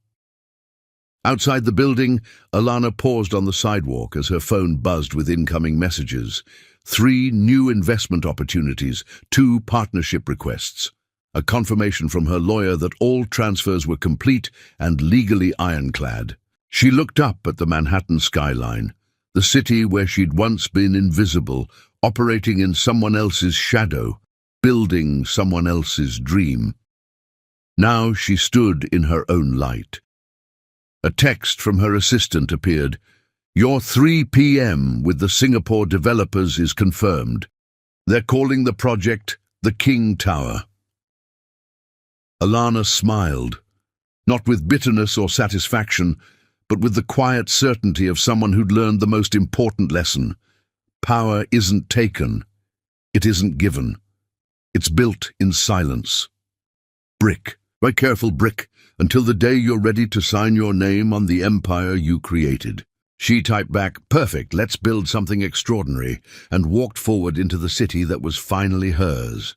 Outside the building, Alana paused on the sidewalk as her phone buzzed with incoming messages. 3 new investment opportunities, 2 partnership requests, a confirmation from her lawyer that all transfers were complete and legally ironclad. She looked up at the Manhattan skyline, the city where she'd once been invisible, operating in someone else's shadow, building someone else's dream. Now she stood in her own light. A text from her assistant appeared. "Your 3 p.m. with the Singapore developers is confirmed. They're calling the project the King Tower." Alana smiled, not with bitterness or satisfaction, but with the quiet certainty of someone who'd learned the most important lesson. Power isn't taken. It isn't given. It's built in silence. Brick by careful brick, until the day you're ready to sign your name on the empire you created. She typed back, "Perfect, let's build something extraordinary," and walked forward into the city that was finally hers.